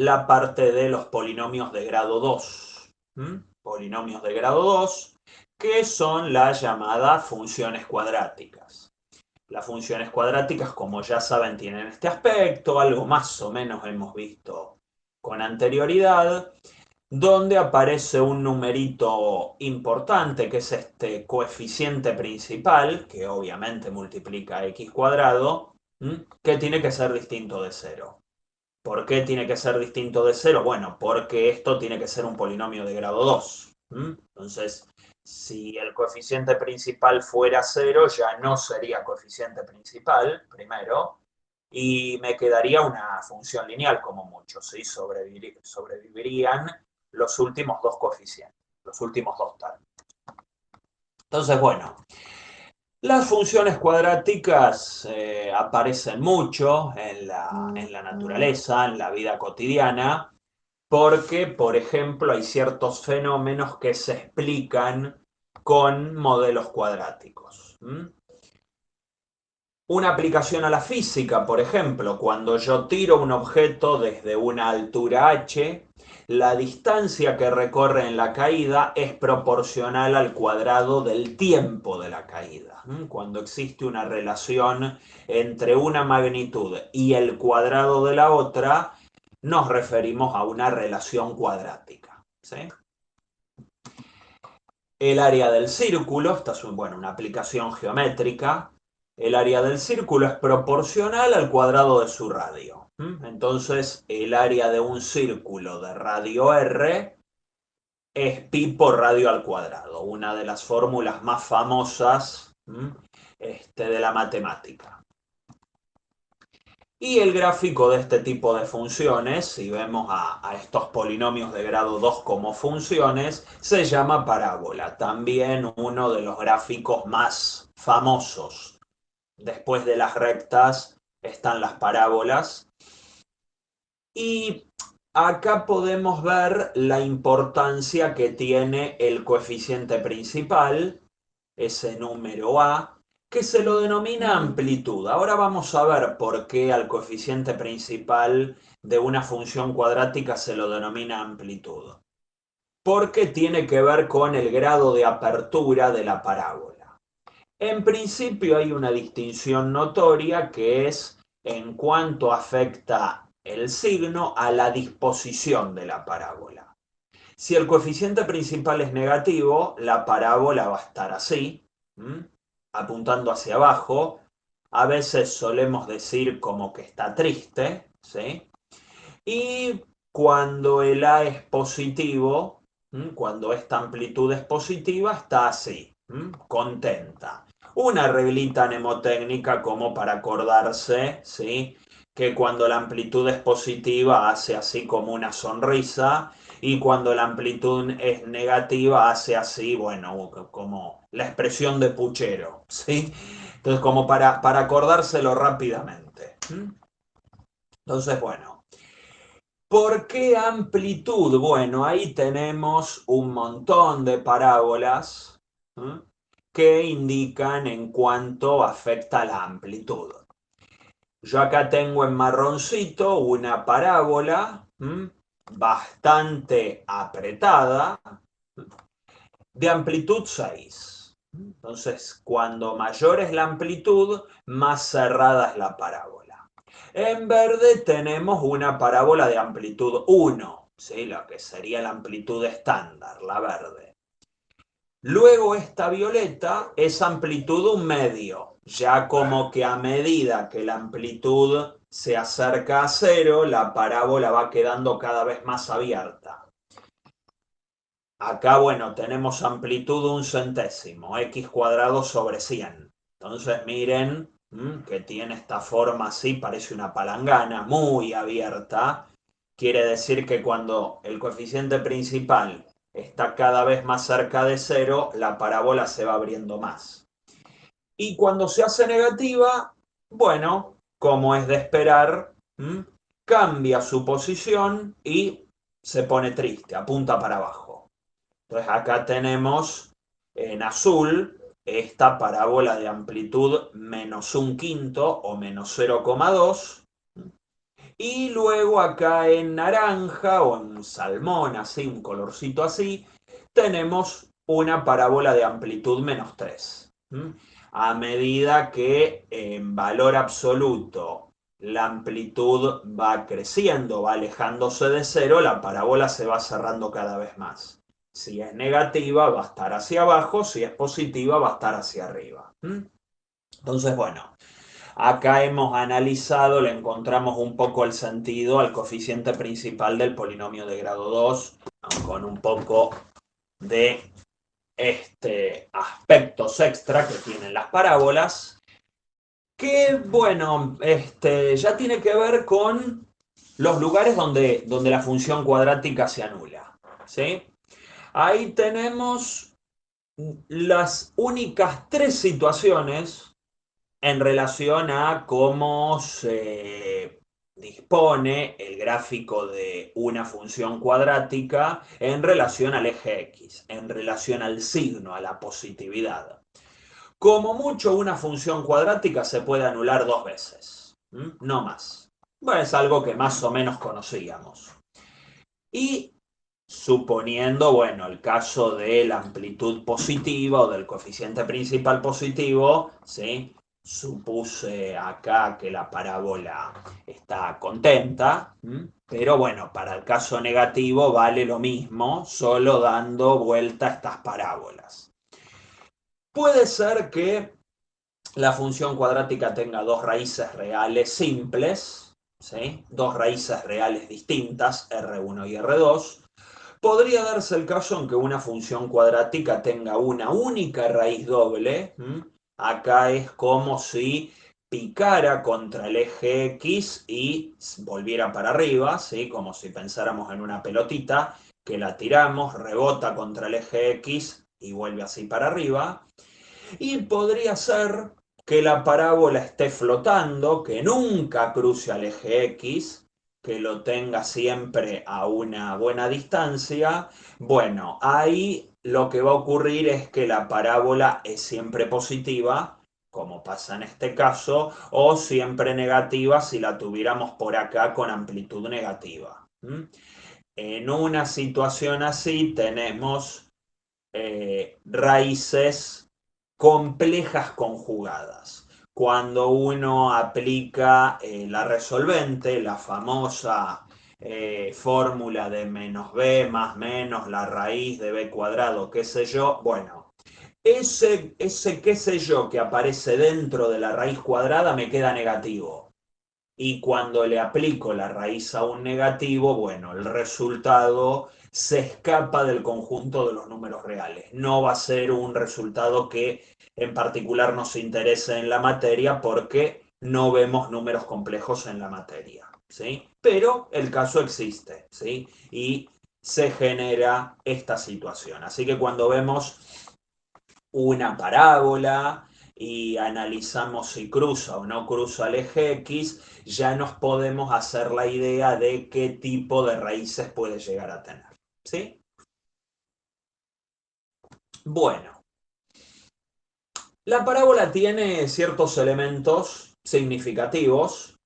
la parte de los polinomios de grado 2. Polinomios de grado 2, que son las llamadas funciones cuadráticas. Las funciones cuadráticas, como ya saben, tienen este aspecto, algo más o menos hemos visto con anterioridad, donde aparece un numerito importante, que es este coeficiente principal, que obviamente multiplica x cuadrado, que tiene que ser distinto de cero. ¿Por qué tiene que ser distinto de cero? Bueno, porque esto tiene que ser un polinomio de grado 2. Entonces, si el coeficiente principal fuera cero, ya no sería coeficiente principal, primero, y me quedaría una función lineal como mucho, ¿sí? Sobrevivirían los últimos dos coeficientes, los últimos dos términos. Entonces, bueno, las funciones cuadráticas aparecen mucho en la naturaleza, en la vida cotidiana, porque, por ejemplo, hay ciertos fenómenos que se explican con modelos cuadráticos. Una aplicación a la física, por ejemplo, cuando yo tiro un objeto desde una altura h, la distancia que recorre en la caída es proporcional al cuadrado del tiempo de la caída. Cuando existe una relación entre una magnitud y el cuadrado de la otra, nos referimos a una relación cuadrática. ¿Sí? El área del círculo, esta es una aplicación geométrica. El área del círculo es proporcional al cuadrado de su radio. Entonces, el área de un círculo de radio r es pi por radio al cuadrado, una de las fórmulas más famosas de la matemática. Y el gráfico de este tipo de funciones, si vemos a estos polinomios de grado 2 como funciones, se llama parábola. También uno de los gráficos más famosos. Después de las rectas están las parábolas. Y acá podemos ver la importancia que tiene el coeficiente principal, ese número a, que se lo denomina amplitud. Ahora vamos a ver por qué al coeficiente principal de una función cuadrática se lo denomina amplitud. Porque tiene que ver con el grado de apertura de la parábola. En principio hay una distinción notoria que es en cuanto afecta el signo a la disposición de la parábola. Si el coeficiente principal es negativo, la parábola va a estar así, apuntando hacia abajo. A veces solemos decir como que está triste, ¿sí? Y cuando el A es positivo, cuando esta amplitud es positiva, está así, contenta. Una reglita mnemotécnica como para acordarse, ¿sí? Que cuando la amplitud es positiva hace así como una sonrisa y cuando la amplitud es negativa hace así, bueno, como la expresión de puchero, ¿sí? Entonces, como para acordárselo rápidamente. Entonces, bueno, ¿por qué amplitud? Bueno, ahí tenemos un montón de parábolas que indican en cuánto afecta la amplitud. Yo acá tengo en marroncito una parábola bastante apretada de amplitud 6. Entonces, cuando mayor es la amplitud, más cerrada es la parábola. En verde tenemos una parábola de amplitud 1, ¿sí? Lo que sería la amplitud estándar, la verde. Luego esta violeta es amplitud 1/2, ya como que a medida que la amplitud se acerca a cero, la parábola va quedando cada vez más abierta. Acá, bueno, tenemos amplitud 1/100, x cuadrado sobre 100. Entonces miren que tiene esta forma así, parece una palangana, muy abierta. Quiere decir que cuando el coeficiente principal está cada vez más cerca de cero, la parábola se va abriendo más. Y cuando se hace negativa, bueno, como es de esperar, cambia su posición y se pone triste, apunta para abajo. Entonces acá tenemos en azul esta parábola de amplitud -1/5 o -0,2. Y luego acá en naranja o en salmón, así, un colorcito así, tenemos una parábola de amplitud -3. A medida que en valor absoluto la amplitud va creciendo, va alejándose de cero, la parábola se va cerrando cada vez más. Si es negativa, va a estar hacia abajo; si es positiva, va a estar hacia arriba. Entonces, bueno, acá hemos analizado, le encontramos un poco el sentido al coeficiente principal del polinomio de grado 2, con un poco de aspectos extra que tienen las parábolas, que bueno, ya tiene que ver con los lugares donde la función cuadrática se anula, ¿sí? Ahí tenemos las únicas tres situaciones en relación a cómo se dispone el gráfico de una función cuadrática en relación al eje X, en relación al signo, a la positividad. Como mucho, una función cuadrática se puede anular dos veces, no más. Bueno, es algo que más o menos conocíamos. Y suponiendo, bueno, el caso de la amplitud positiva o del coeficiente principal positivo, ¿sí? Supuse acá que la parábola está contenta, pero bueno, para el caso negativo vale lo mismo, solo dando vuelta a estas parábolas. Puede ser que la función cuadrática tenga dos raíces reales simples, ¿sí? Dos raíces reales distintas, R1 y R2. Podría darse el caso en que una función cuadrática tenga una única raíz doble. Acá es como si picara contra el eje X y volviera para arriba, ¿sí? Como si pensáramos en una pelotita que la tiramos, rebota contra el eje X y vuelve así para arriba. Y podría ser que la parábola esté flotando, que nunca cruce al eje X, que lo tenga siempre a una buena distancia. Bueno, ahí lo que va a ocurrir es que la parábola es siempre positiva, como pasa en este caso, o siempre negativa si la tuviéramos por acá con amplitud negativa. En una situación así tenemos raíces complejas conjugadas. Cuando uno aplica la resolvente, la famosa fórmula de menos b más menos la raíz de b cuadrado, qué sé yo, bueno, ese qué sé yo que aparece dentro de la raíz cuadrada me queda negativo. Y cuando le aplico la raíz a un negativo, bueno, el resultado se escapa del conjunto de los números reales. No va a ser un resultado que en particular nos interese en la materia porque no vemos números complejos en la materia, ¿sí? Pero el caso existe, ¿sí? Y se genera esta situación. Así que cuando vemos una parábola y analizamos si cruza o no cruza el eje X, ya nos podemos hacer la idea de qué tipo de raíces puede llegar a tener. ¿Sí? Bueno, la parábola tiene ciertos elementos significativos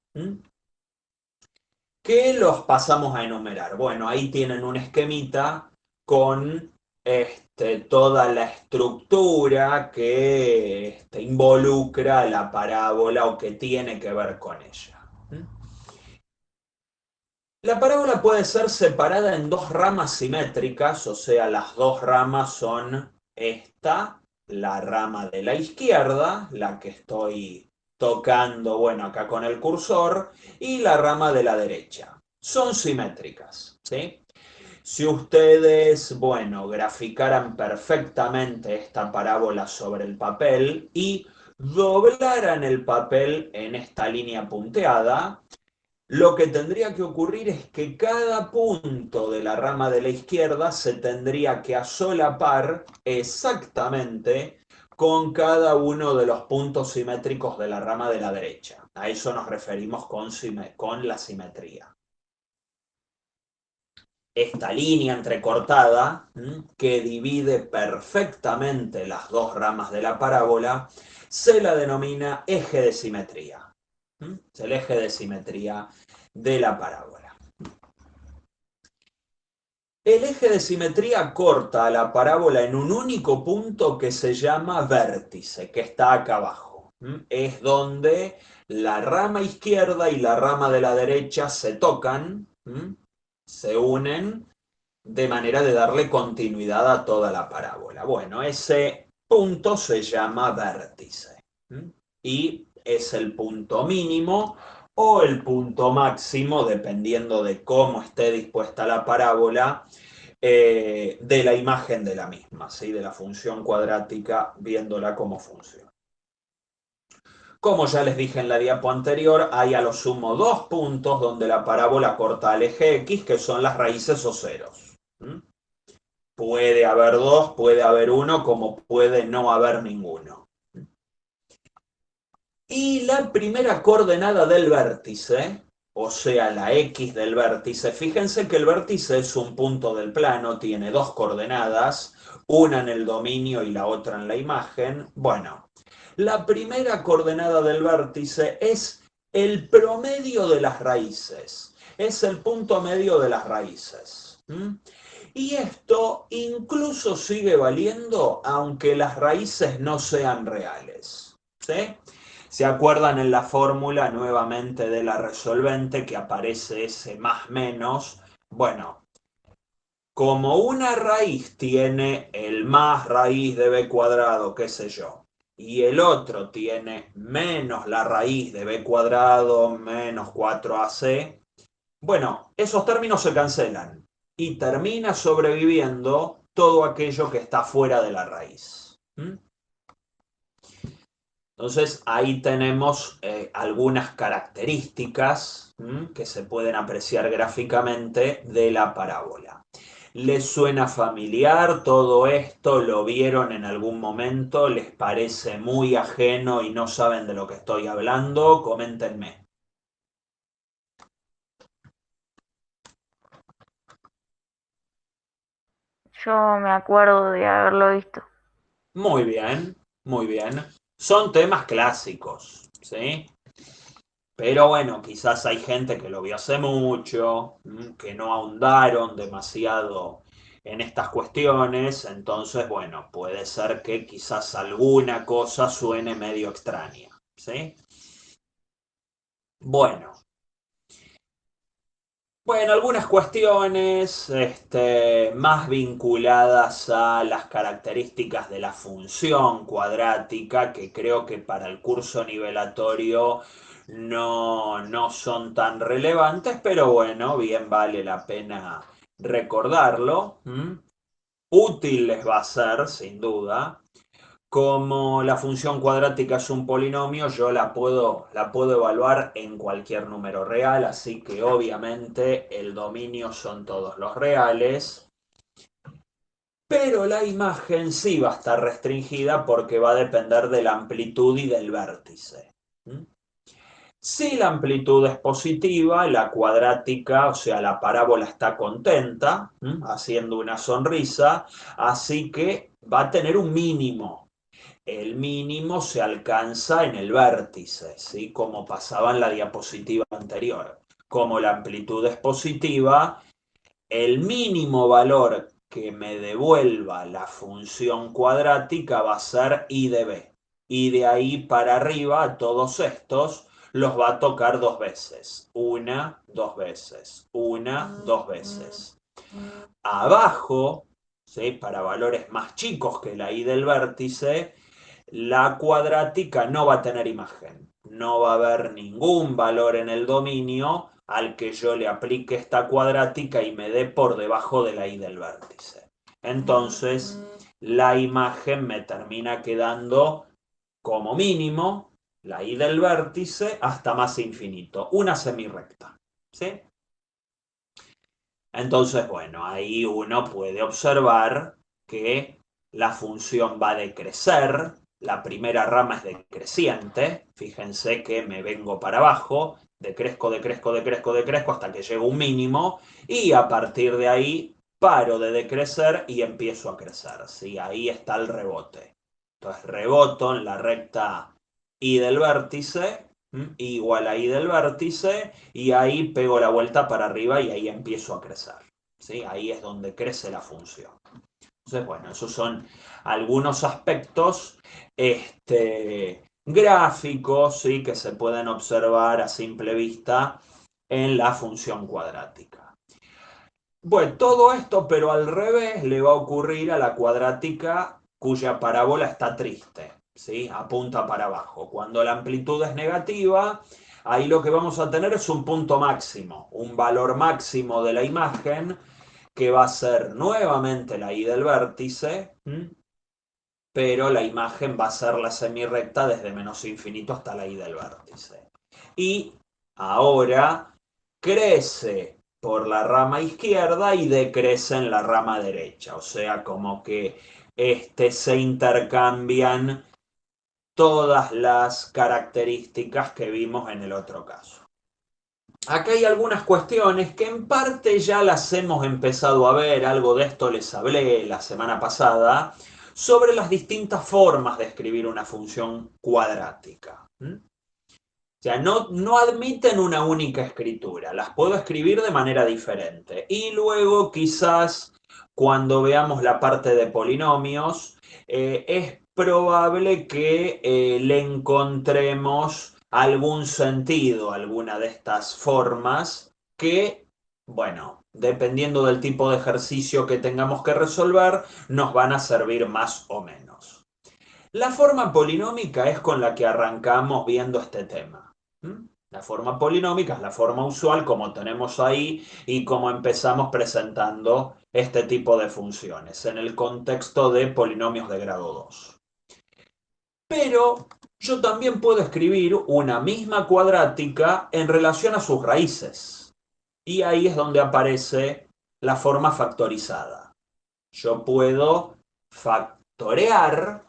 que los pasamos a enumerar. Bueno, ahí tienen un esquemita con toda la estructura que involucra la parábola o que tiene que ver con ella. La parábola puede ser separada en dos ramas simétricas, o sea, las dos ramas son esta, la rama de la izquierda, la que estoy tocando, bueno, acá con el cursor, y la rama de la derecha. Son simétricas, ¿sí? Si ustedes, bueno, graficaran perfectamente esta parábola sobre el papel y doblaran el papel en esta línea punteada, lo que tendría que ocurrir es que cada punto de la rama de la izquierda se tendría que asolapar exactamente con cada uno de los puntos simétricos de la rama de la derecha. A eso nos referimos con la simetría. Esta línea entrecortada que divide perfectamente las dos ramas de la parábola se la denomina eje de simetría. Es el eje de simetría de la parábola. El eje de simetría corta a la parábola en un único punto que se llama vértice, que está acá abajo. Es donde la rama izquierda y la rama de la derecha se tocan, se unen de manera de darle continuidad a toda la parábola. Bueno, ese punto se llama vértice y es el punto mínimo o el punto máximo, dependiendo de cómo esté dispuesta la parábola, de la imagen de la misma, ¿sí? De la función cuadrática, viéndola como función. Como ya les dije en la diapo anterior, hay a lo sumo dos puntos donde la parábola corta al eje X, que son las raíces o ceros. Puede haber dos, puede haber uno, como puede no haber ninguno. Y la primera coordenada del vértice, o sea, la X del vértice, fíjense que el vértice es un punto del plano, tiene dos coordenadas, una en el dominio y la otra en la imagen. Bueno, la primera coordenada del vértice es el promedio de las raíces, es el punto medio de las raíces. Y esto incluso sigue valiendo aunque las raíces no sean reales. ¿Sí? ¿Se acuerdan en la fórmula nuevamente de la resolvente que aparece ese más menos? Bueno, como una raíz tiene el más raíz de b cuadrado, qué sé yo, y el otro tiene menos la raíz de b cuadrado menos 4ac, bueno, esos términos se cancelan y termina sobreviviendo todo aquello que está fuera de la raíz. Entonces ahí tenemos algunas características que se pueden apreciar gráficamente de la parábola. ¿Les suena familiar todo esto? ¿Lo vieron en algún momento? ¿Les parece muy ajeno y no saben de lo que estoy hablando? Coméntenme. Yo me acuerdo de haberlo visto. Muy bien, muy bien. Son temas clásicos, ¿sí? Pero bueno, quizás hay gente que lo vio hace mucho, que no ahondaron demasiado en estas cuestiones, entonces bueno, puede ser que quizás alguna cosa suene medio extraña, ¿sí? Bueno, bueno, algunas cuestiones más vinculadas a las características de la función cuadrática, que creo que para el curso nivelatorio no son tan relevantes, pero bueno, bien vale la pena recordarlo. Útil les va a ser, sin duda. Como la función cuadrática es un polinomio, yo la puedo evaluar en cualquier número real, así que obviamente el dominio son todos los reales, pero la imagen sí va a estar restringida porque va a depender de la amplitud y del vértice. Si la amplitud es positiva, la cuadrática, o sea, la parábola está contenta, haciendo una sonrisa, así que va a tener un mínimo. El mínimo se alcanza en el vértice, ¿sí? Como pasaba en la diapositiva anterior. Como la amplitud es positiva, el mínimo valor que me devuelva la función cuadrática va a ser I de b. Y de ahí para arriba, todos estos los va a tocar dos veces. Una, dos veces. Una, dos veces. Abajo, ¿sí? Para valores más chicos que la I del vértice, la cuadrática no va a tener imagen. No va a haber ningún valor en el dominio al que yo le aplique esta cuadrática y me dé por debajo de la I del vértice. Entonces, la imagen me termina quedando como mínimo la I del vértice hasta más infinito, una semirrecta. ¿Sí? Entonces, bueno, ahí uno puede observar que la función va a decrecer, la primera rama es decreciente, fíjense que me vengo para abajo, decrezco, decrezco, decrezco, decrezco hasta que llego a un mínimo y a partir de ahí paro de decrecer y empiezo a crecer, ¿sí? Ahí está el rebote. Entonces reboto en la recta Y del vértice, igual a y del vértice, y ahí pego la vuelta para arriba y ahí empiezo a crecer. ¿Sí? Ahí es donde crece la función. Entonces, bueno, esos son algunos aspectos gráficos, ¿sí? Que se pueden observar a simple vista en la función cuadrática. Bueno, todo esto, pero al revés, le va a ocurrir a la cuadrática cuya parábola está triste, ¿sí? Apunta para abajo. Cuando la amplitud es negativa, ahí lo que vamos a tener es un punto máximo, un valor máximo de la imagen que va a ser nuevamente la y del vértice, pero la imagen va a ser la semirrecta desde menos infinito hasta la y del vértice. Y ahora crece por la rama izquierda y decrece en la rama derecha, o sea, como que se intercambian todas las características que vimos en el otro caso. Acá hay algunas cuestiones que en parte ya las hemos empezado a ver, algo de esto les hablé la semana pasada, sobre las distintas formas de escribir una función cuadrática. O sea, no admiten una única escritura, las puedo escribir de manera diferente. Y luego quizás cuando veamos la parte de polinomios, es probable que le encontremos algún sentido a alguna de estas formas que, bueno, dependiendo del tipo de ejercicio que tengamos que resolver, nos van a servir más o menos. La forma polinómica es con la que arrancamos viendo este tema. La forma polinómica es la forma usual como tenemos ahí y como empezamos presentando este tipo de funciones en el contexto de polinomios de grado 2. Pero yo también puedo escribir una misma cuadrática en relación a sus raíces. Y ahí es donde aparece la forma factorizada. Yo puedo factorear,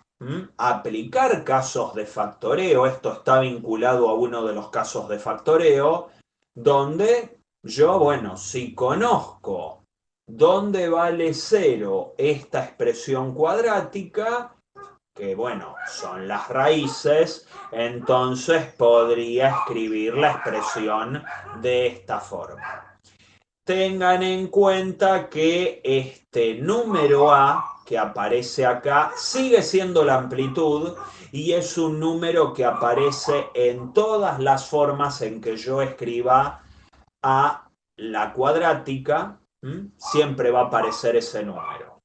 aplicar casos de factoreo, esto está vinculado a uno de los casos de factoreo, donde yo, bueno, si conozco dónde vale 0 esta expresión cuadrática, que bueno, son las raíces, entonces podría escribir la expresión de esta forma. Tengan en cuenta que este número A que aparece acá sigue siendo la amplitud y es un número que aparece en todas las formas en que yo escriba a la cuadrática, siempre va a aparecer ese número.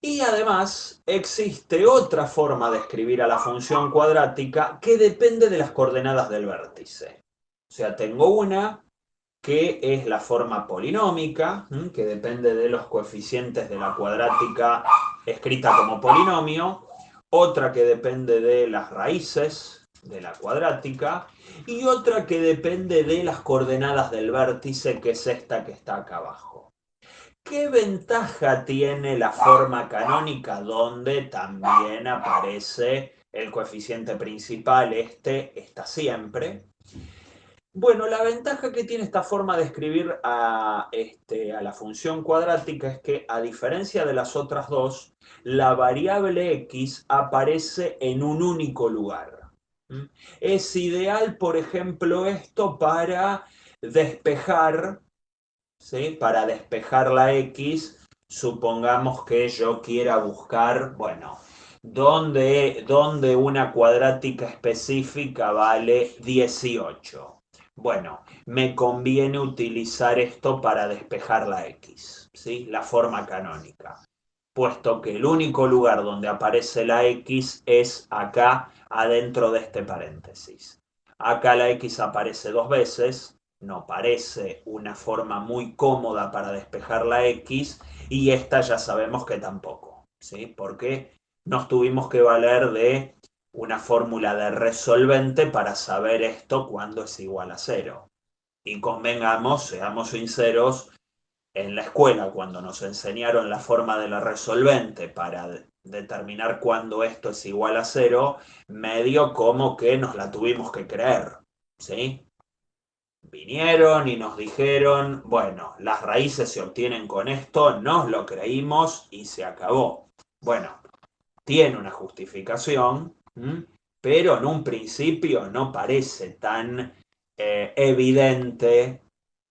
Y además existe otra forma de escribir a la función cuadrática que depende de las coordenadas del vértice. O sea, tengo una que es la forma polinómica, que depende de los coeficientes de la cuadrática escrita como polinomio, otra que depende de las raíces de la cuadrática y otra que depende de las coordenadas del vértice, que es esta que está acá abajo. ¿Qué ventaja tiene la forma canónica donde también aparece el coeficiente principal? Este está siempre. Bueno, la ventaja que tiene esta forma de escribir a la función cuadrática es que, a diferencia de las otras dos, la variable x aparece en un único lugar. Es ideal, por ejemplo, esto para despejar, ¿sí? Para despejar la x, supongamos que yo quiera buscar, bueno, dónde una cuadrática específica vale 18. Bueno, me conviene utilizar esto para despejar la x, ¿sí? La forma canónica, puesto que el único lugar donde aparece la x es acá adentro de este paréntesis. Acá la x aparece 2 veces, no parece una forma muy cómoda para despejar la x, y esta ya sabemos que tampoco, ¿sí? Porque nos tuvimos que valer de una fórmula de resolvente para saber esto cuando es igual a 0. Y convengamos, seamos sinceros, en la escuela cuando nos enseñaron la forma de la resolvente para determinar cuándo esto es igual a 0, medio como que nos la tuvimos que creer, ¿sí? Vinieron y nos dijeron, bueno, las raíces se obtienen con esto, nos lo creímos y se acabó. Bueno, tiene una justificación, pero en un principio no parece tan evidente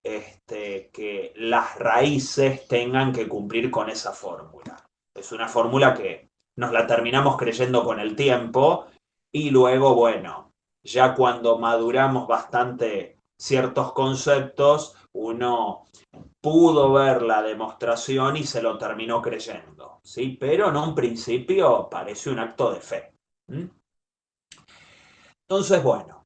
que las raíces tengan que cumplir con esa fórmula. Es una fórmula que nos la terminamos creyendo con el tiempo y luego, bueno, ya cuando maduramos bastante ciertos conceptos, uno pudo ver la demostración y se lo terminó creyendo, ¿sí? Pero en un principio parece un acto de fe. Entonces, bueno,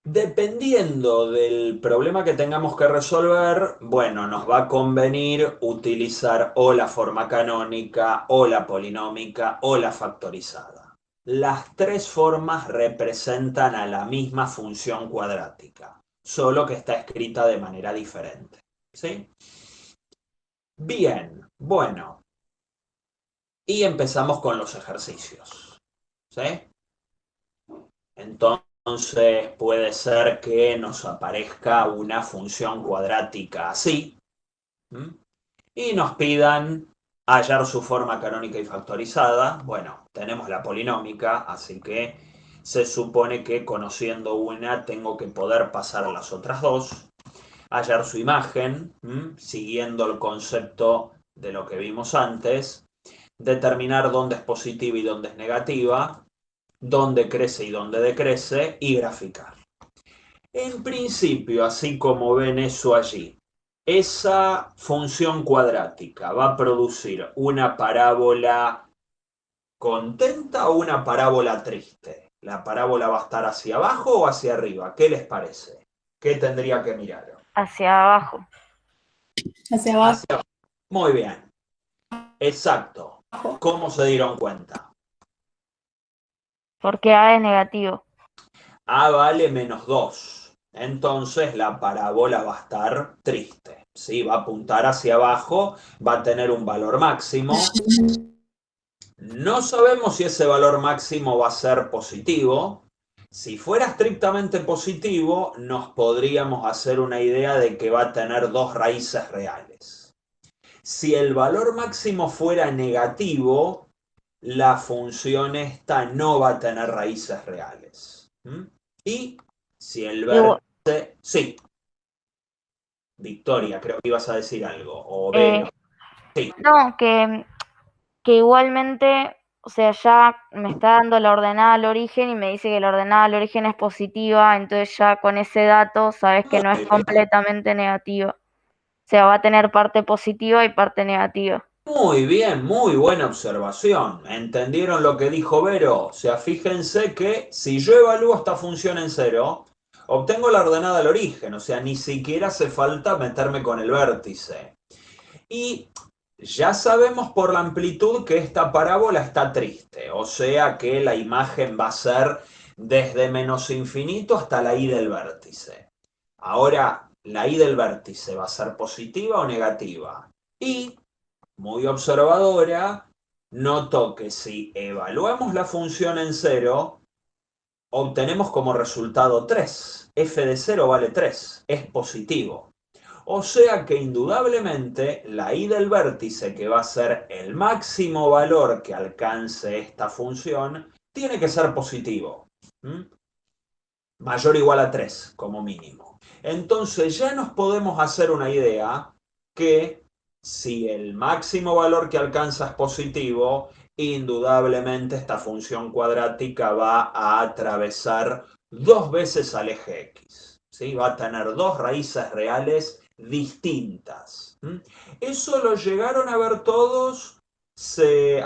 dependiendo del problema que tengamos que resolver, bueno, nos va a convenir utilizar o la forma canónica, o la polinómica, o la factorizada. Las tres formas representan a la misma función cuadrática, solo que está escrita de manera diferente. ¿Sí? Bien, bueno, y empezamos con los ejercicios. ¿Sí? Entonces puede ser que nos aparezca una función cuadrática así, ¿m? Y nos pidan hallar su forma canónica y factorizada. Bueno, tenemos la polinómica, así que se supone que conociendo una tengo que poder pasar a las otras dos. Hallar su imagen, siguiendo el concepto de lo que vimos antes. Determinar dónde es positiva y dónde es negativa, dónde crece y dónde decrece, y graficar. En principio, así como ven eso allí, esa función cuadrática va a producir una parábola contenta o una parábola triste. ¿La parábola va a estar hacia abajo o hacia arriba? ¿Qué les parece? ¿Qué tendría que mirar? Hacia abajo. Hacia abajo. Muy bien. Exacto. ¿Cómo se dieron cuenta? Porque A es negativo. A vale -2. Entonces la parábola va a estar triste. ¿Sí? Va a apuntar hacia abajo, va a tener un valor máximo. No sabemos si ese valor máximo va a ser positivo. Si fuera estrictamente positivo, nos podríamos hacer una idea de que va a tener dos raíces reales. Si el valor máximo fuera negativo, la función esta no va a tener raíces reales. Y si el vértice... Sí, Victoria, creo que ibas a decir algo. O Vero. Sí. No, que igualmente, o sea, ya me está dando la ordenada al origen y me dice que la ordenada al origen es positiva, entonces ya con ese dato sabes que no es completamente negativa. O sea, va a tener parte positiva y parte negativa. Muy bien, muy buena observación. ¿Entendieron lo que dijo Vero? O sea, fíjense que si yo evalúo esta función en cero, obtengo la ordenada al origen, o sea, ni siquiera hace falta meterme con el vértice. Y ya sabemos por la amplitud que esta parábola está triste, o sea que la imagen va a ser desde menos infinito hasta la i del vértice. Ahora, la i del vértice va a ser positiva o negativa. Y muy observadora, notó que si evaluamos la función en cero, obtenemos como resultado 3. F de 0 vale 3, es positivo. O sea que indudablemente la i del vértice, que va a ser el máximo valor que alcance esta función, tiene que ser positivo. Mayor o igual a 3 como mínimo. Entonces ya nos podemos hacer una idea que si el máximo valor que alcanza es positivo, indudablemente esta función cuadrática va a atravesar dos veces al eje X. ¿Sí? Va a tener dos raíces reales distintas. ¿Eso lo llegaron a ver todos?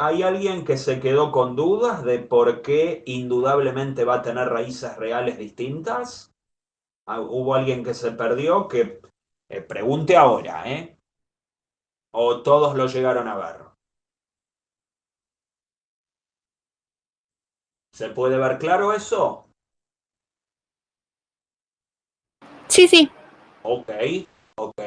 ¿Hay alguien que se quedó con dudas de por qué indudablemente va a tener raíces reales distintas? ¿Hubo alguien que se perdió? Que pregunte ahora, ¿eh? ¿O todos lo llegaron a ver? ¿Se puede ver claro eso? Sí, sí. Ok, ok.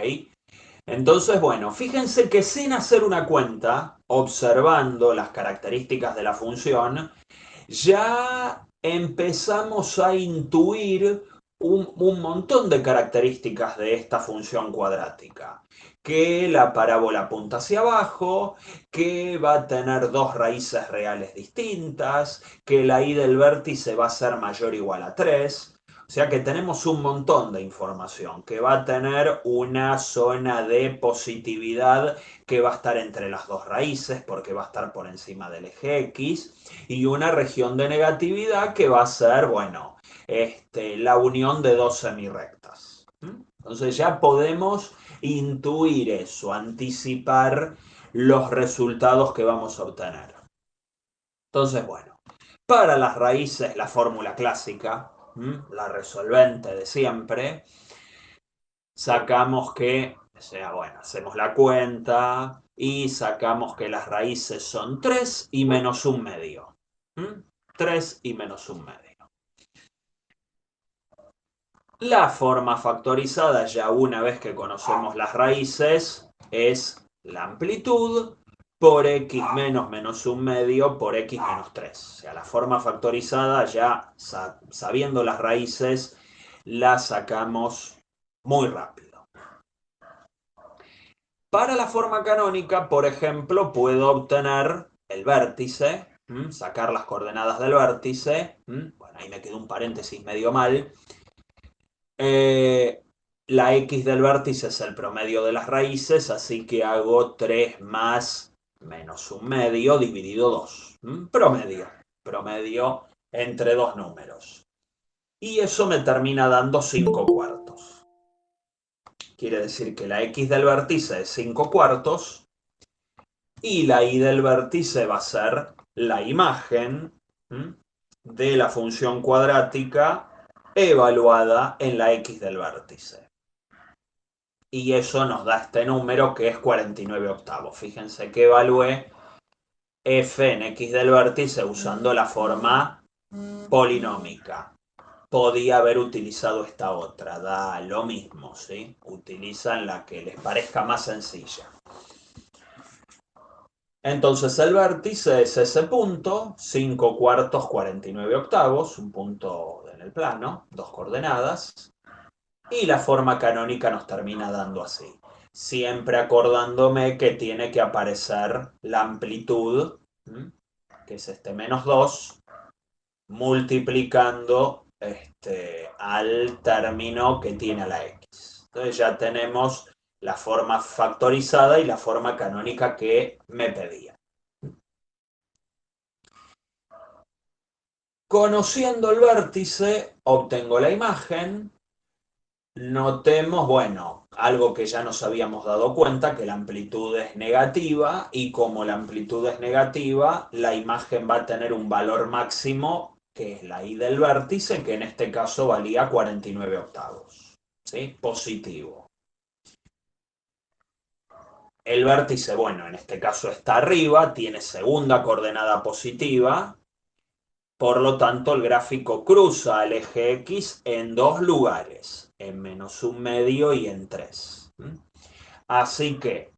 Entonces, bueno, fíjense que sin hacer una cuenta, observando las características de la función, ya empezamos a intuir un montón de características de esta función cuadrática. Que la parábola apunta hacia abajo, que va a tener dos raíces reales distintas, que la y del vértice va a ser mayor o igual a 3. O sea que tenemos un montón de información, que va a tener una zona de positividad que va a estar entre las dos raíces, porque va a estar por encima del eje X, y una región de negatividad que va a ser, bueno, la unión de dos semirrectas. Entonces ya podemos intuir eso, anticipar los resultados que vamos a obtener. Entonces, bueno, para las raíces, la fórmula clásica, la resolvente de siempre, sacamos que, o sea, bueno, hacemos la cuenta y sacamos que las raíces son 3 y menos un medio. 3 y menos un medio. La forma factorizada, ya una vez que conocemos las raíces, es la amplitud por x menos un medio por x menos 3. O sea, la forma factorizada, ya sabiendo las raíces, la sacamos muy rápido. Para la forma canónica, por ejemplo, puedo obtener el vértice, sacar las coordenadas del vértice. Bueno, ahí me quedó un paréntesis medio mal. La x del vértice es el promedio de las raíces, así que hago 3 más menos un medio dividido 2. Promedio entre dos números. Y eso me termina dando 5 cuartos. Quiere decir que la x del vértice es 5 cuartos y la y del vértice va a ser la imagen de la función cuadrática evaluada en la x del vértice. Y eso nos da este número que es 49 octavos. Fíjense que evalué f en x del vértice usando la forma polinómica. Podía haber utilizado esta otra, da lo mismo, ¿sí? Utilizan la que les parezca más sencilla. Entonces el vértice es ese punto, 5 cuartos 49 octavos, un punto en el plano, dos coordenadas, y la forma canónica nos termina dando así. Siempre acordándome que tiene que aparecer la amplitud, que es menos 2, multiplicando al término que tiene la x. Entonces ya tenemos la forma factorizada y la forma canónica que me pedía. Conociendo el vértice, obtengo la imagen. Notemos, bueno, algo que ya nos habíamos dado cuenta, que la amplitud es negativa y como la amplitud es negativa, la imagen va a tener un valor máximo, que es la y del vértice, que en este caso valía 49 octavos. ¿Sí? Positivo. El vértice, bueno, en este caso está arriba, tiene segunda coordenada positiva, por lo tanto el gráfico cruza el eje X en dos lugares, en menos un medio y en 3. Así que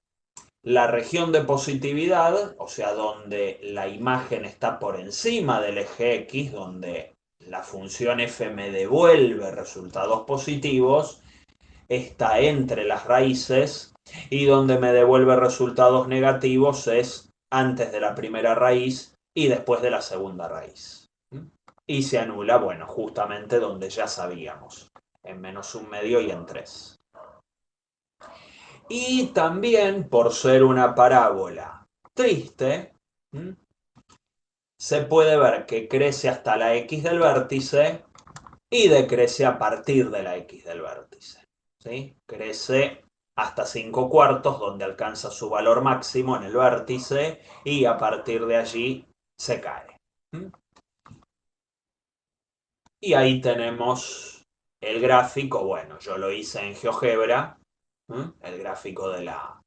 la región de positividad, o sea, donde la imagen está por encima del eje X, donde la función f me devuelve resultados positivos, está entre las raíces, y donde me devuelve resultados negativos es antes de la primera raíz y después de la segunda raíz. Y se anula, bueno, justamente donde ya sabíamos, en menos un medio y en 3. Y también, por ser una parábola triste, se puede ver que crece hasta la x del vértice y decrece a partir de la x del vértice. ¿Sí? Crece hasta 5 cuartos, donde alcanza su valor máximo en el vértice, y a partir de allí se cae. Y ahí tenemos el gráfico. Bueno, yo lo hice en GeoGebra, el gráfico de la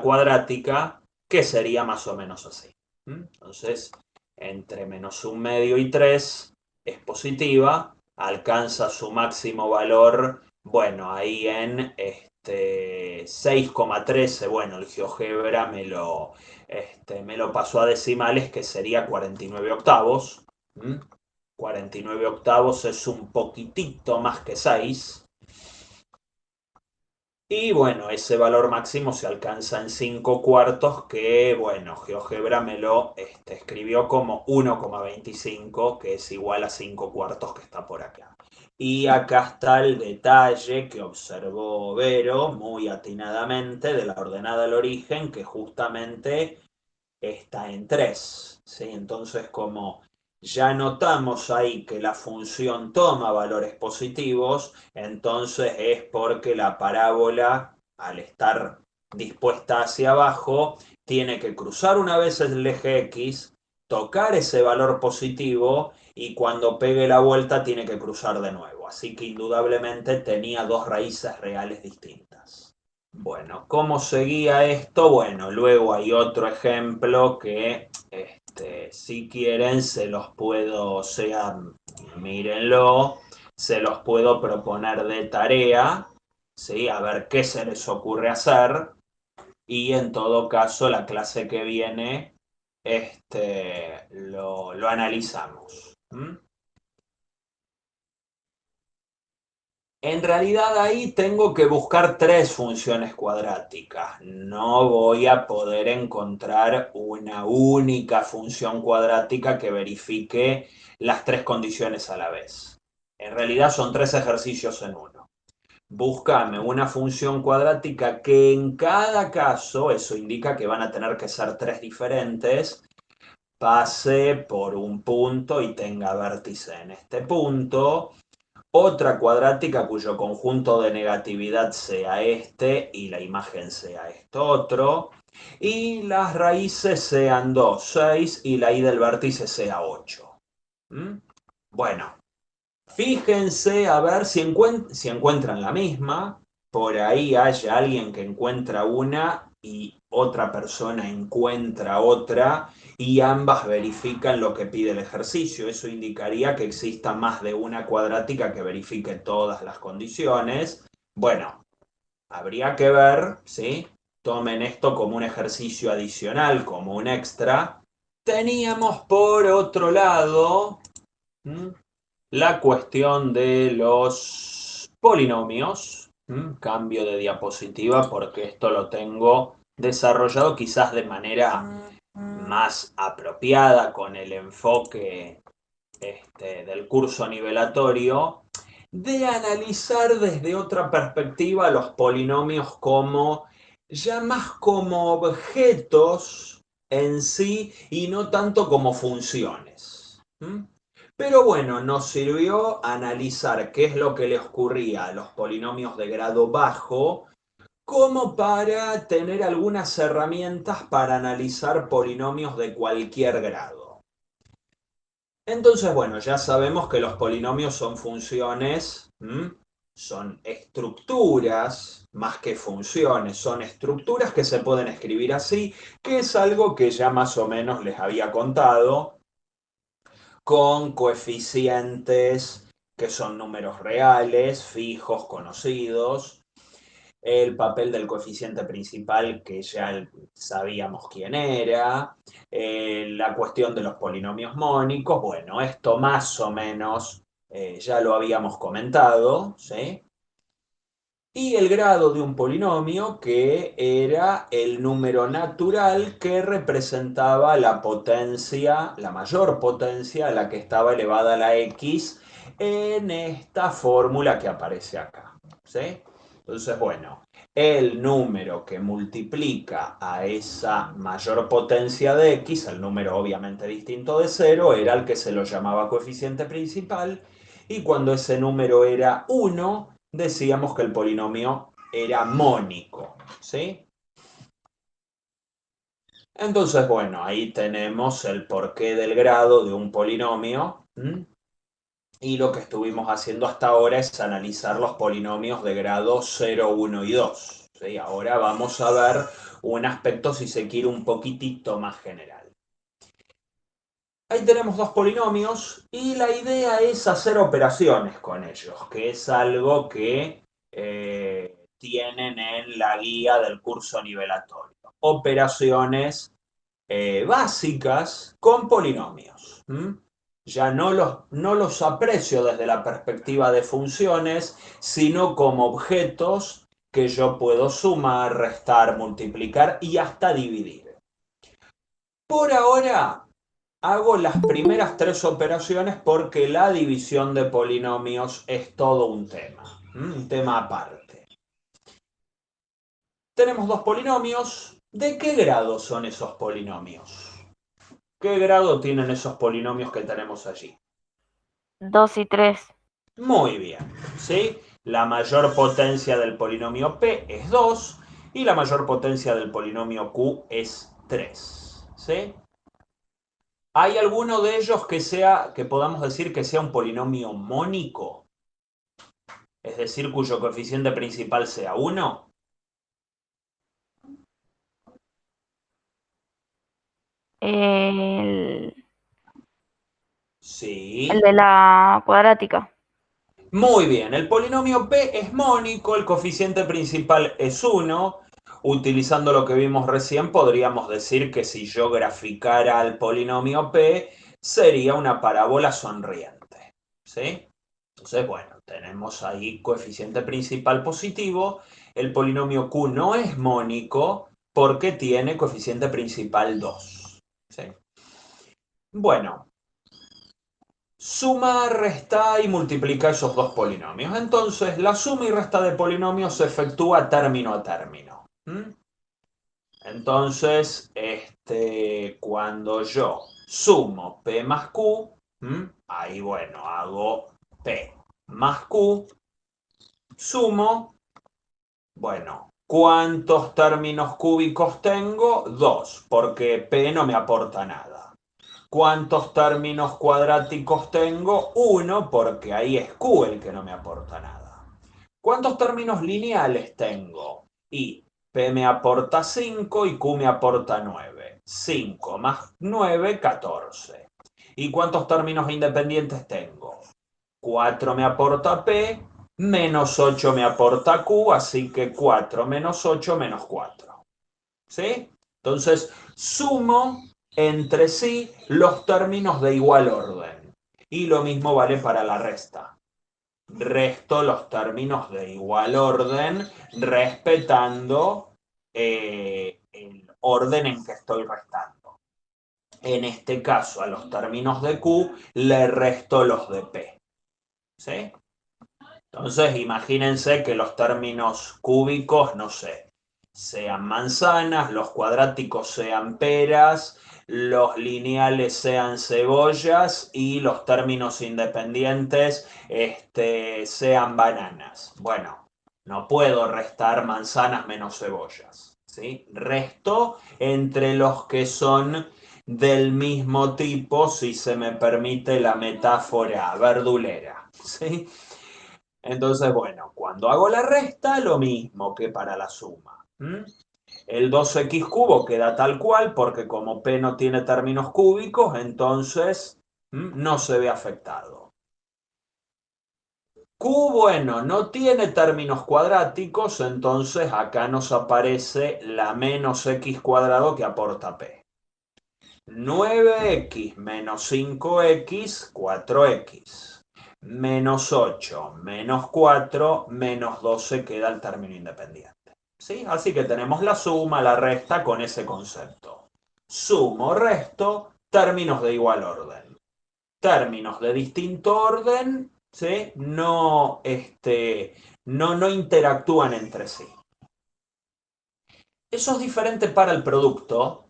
cuadrática, que sería más o menos así. Entonces, entre menos un medio y 3 es positiva, alcanza su máximo valor, bueno, ahí en 6,13. Bueno, el GeoGebra me lo pasó a decimales, que sería 49 octavos. 49 octavos es un poquitito más que 6. Y bueno, ese valor máximo se alcanza en 5 cuartos que, bueno, GeoGebra me lo escribió como 1,25, que es igual a 5 cuartos que está por acá. Y acá está el detalle que observó Vero muy atinadamente de la ordenada al origen, que justamente está en 3, ¿sí? Entonces, como ya notamos ahí que la función toma valores positivos, entonces es porque la parábola, al estar dispuesta hacia abajo, tiene que cruzar una vez el eje X, tocar ese valor positivo y cuando pegue la vuelta tiene que cruzar de nuevo. Así que indudablemente tenía dos raíces reales distintas. Bueno, ¿cómo seguía esto? Bueno, luego hay otro ejemplo que, si quieren, se los puedo, o sea, mírenlo, se los puedo proponer de tarea, ¿sí? A ver qué se les ocurre hacer y en todo caso la clase que viene, lo analizamos. ¿Mm? En realidad ahí tengo que buscar tres funciones cuadráticas. No voy a poder encontrar una única función cuadrática que verifique las tres condiciones a la vez. En realidad son tres ejercicios en uno. Búscame una función cuadrática que en cada caso, eso indica que van a tener que ser tres diferentes, pase por un punto y tenga vértice en este punto. Otra cuadrática cuyo conjunto de negatividad sea este y la imagen sea esto otro. Y las raíces sean 2, 6 y la i del vértice sea 8. ¿Mm? Bueno, fíjense a ver si encuentran la misma. Por ahí haya alguien que encuentra una y otra persona encuentra otra y ambas verifican lo que pide el ejercicio. Eso indicaría que exista más de una cuadrática que verifique todas las condiciones. Bueno, habría que ver, ¿sí? Tomen esto como un ejercicio adicional, como un extra. Teníamos por otro lado, ¿m?, la cuestión de los polinomios. Cambio de diapositiva porque esto lo tengo desarrollado quizás de manera más apropiada con el enfoque del curso nivelatorio, de analizar desde otra perspectiva los polinomios como ya más como objetos en sí y no tanto como funciones. Pero bueno, nos sirvió analizar qué es lo que le ocurría a los polinomios de grado bajo como para tener algunas herramientas para analizar polinomios de cualquier grado. Entonces, bueno, ya sabemos que los polinomios son funciones, son estructuras más que funciones, son estructuras que se pueden escribir así, que es algo que ya más o menos les había contado, con coeficientes que son números reales, fijos, conocidos, el papel del coeficiente principal que ya sabíamos quién era, la cuestión de los polinomios mónicos, bueno, esto más o menos ya lo habíamos comentado, ¿sí? Y el grado de un polinomio que era el número natural que representaba la potencia, la mayor potencia a la que estaba elevada la x en esta fórmula que aparece acá, ¿sí? Entonces, bueno, el número que multiplica a esa mayor potencia de x, el número obviamente distinto de 0, era el que se lo llamaba coeficiente principal, y cuando ese número era 1, decíamos que el polinomio era mónico, ¿sí? Entonces, bueno, ahí tenemos el porqué del grado de un polinomio. Y lo que estuvimos haciendo hasta ahora es analizar los polinomios de grado 0, 1 y 2. ¿Sí? Ahora vamos a ver un aspecto, si se quiere, un poquitito más general. Ahí tenemos dos polinomios y la idea es hacer operaciones con ellos, que es algo que tienen en la guía del curso nivelatorio. Operaciones básicas con polinomios. Ya no los aprecio desde la perspectiva de funciones, sino como objetos que yo puedo sumar, restar, multiplicar y hasta dividir. Por ahora hago las primeras tres operaciones porque la división de polinomios es todo un tema aparte. Tenemos dos polinomios. ¿De qué grado son esos polinomios? ¿Qué grado tienen esos polinomios que tenemos allí? 2 y 3. Muy bien, ¿sí? La mayor potencia del polinomio P es 2 y la mayor potencia del polinomio Q es 3, ¿sí? ¿Hay alguno de ellos que podamos decir que sea un polinomio mónico? Es decir, cuyo coeficiente principal sea 1. El Sí. de la cuadrática. Muy bien, el polinomio P es mónico, el coeficiente principal es 1. Utilizando lo que vimos recién, podríamos decir que si yo graficara al polinomio P, sería una parábola sonriente, ¿sí? Entonces, bueno, tenemos ahí coeficiente principal positivo. El polinomio Q no es mónico porque tiene coeficiente principal 2, ¿sí? Bueno, suma, resta y multiplica esos dos polinomios. Entonces, la suma y resta de polinomios se efectúa término a término. Entonces, cuando yo sumo P más Q, ahí bueno, hago P más Q, sumo, bueno, ¿cuántos términos cúbicos tengo? 2, porque P no me aporta nada. ¿Cuántos términos cuadráticos tengo? 1, porque ahí es Q el que no me aporta nada. ¿Cuántos términos lineales tengo? Y P me aporta 5 y Q me aporta 9. 5 más 9, 14. ¿Y cuántos términos independientes tengo? 4 me aporta P, menos 8 me aporta Q, así que 4 menos 8 menos 4. ¿Sí? Entonces, sumo entre sí los términos de igual orden. Y lo mismo vale para la resta. Resto los términos de igual orden, respetando el orden en que estoy restando. En este caso, a los términos de Q le resto los de P. ¿Sí? Entonces, imagínense que los términos cúbicos, no sé, sean manzanas, los cuadráticos sean peras, los lineales sean cebollas y los términos independientes sean bananas. Bueno, no puedo restar manzanas menos cebollas, ¿sí? Resto entre los que son del mismo tipo, si se me permite la metáfora verdulera, ¿sí? Entonces, bueno, cuando hago la resta, lo mismo que para la suma. El 2x cubo queda tal cual porque como P no tiene términos cúbicos, entonces no se ve afectado. Q, bueno, no tiene términos cuadráticos, entonces acá nos aparece la menos x cuadrado que aporta P. 9x menos 5x, 4x. Menos 8, menos 4, menos 12 queda el término independiente. ¿Sí? Así que tenemos la suma, la resta con ese concepto. Sumo, resto, términos de igual orden. Términos de distinto orden, ¿sí? No interactúan entre sí. Eso es diferente para el producto,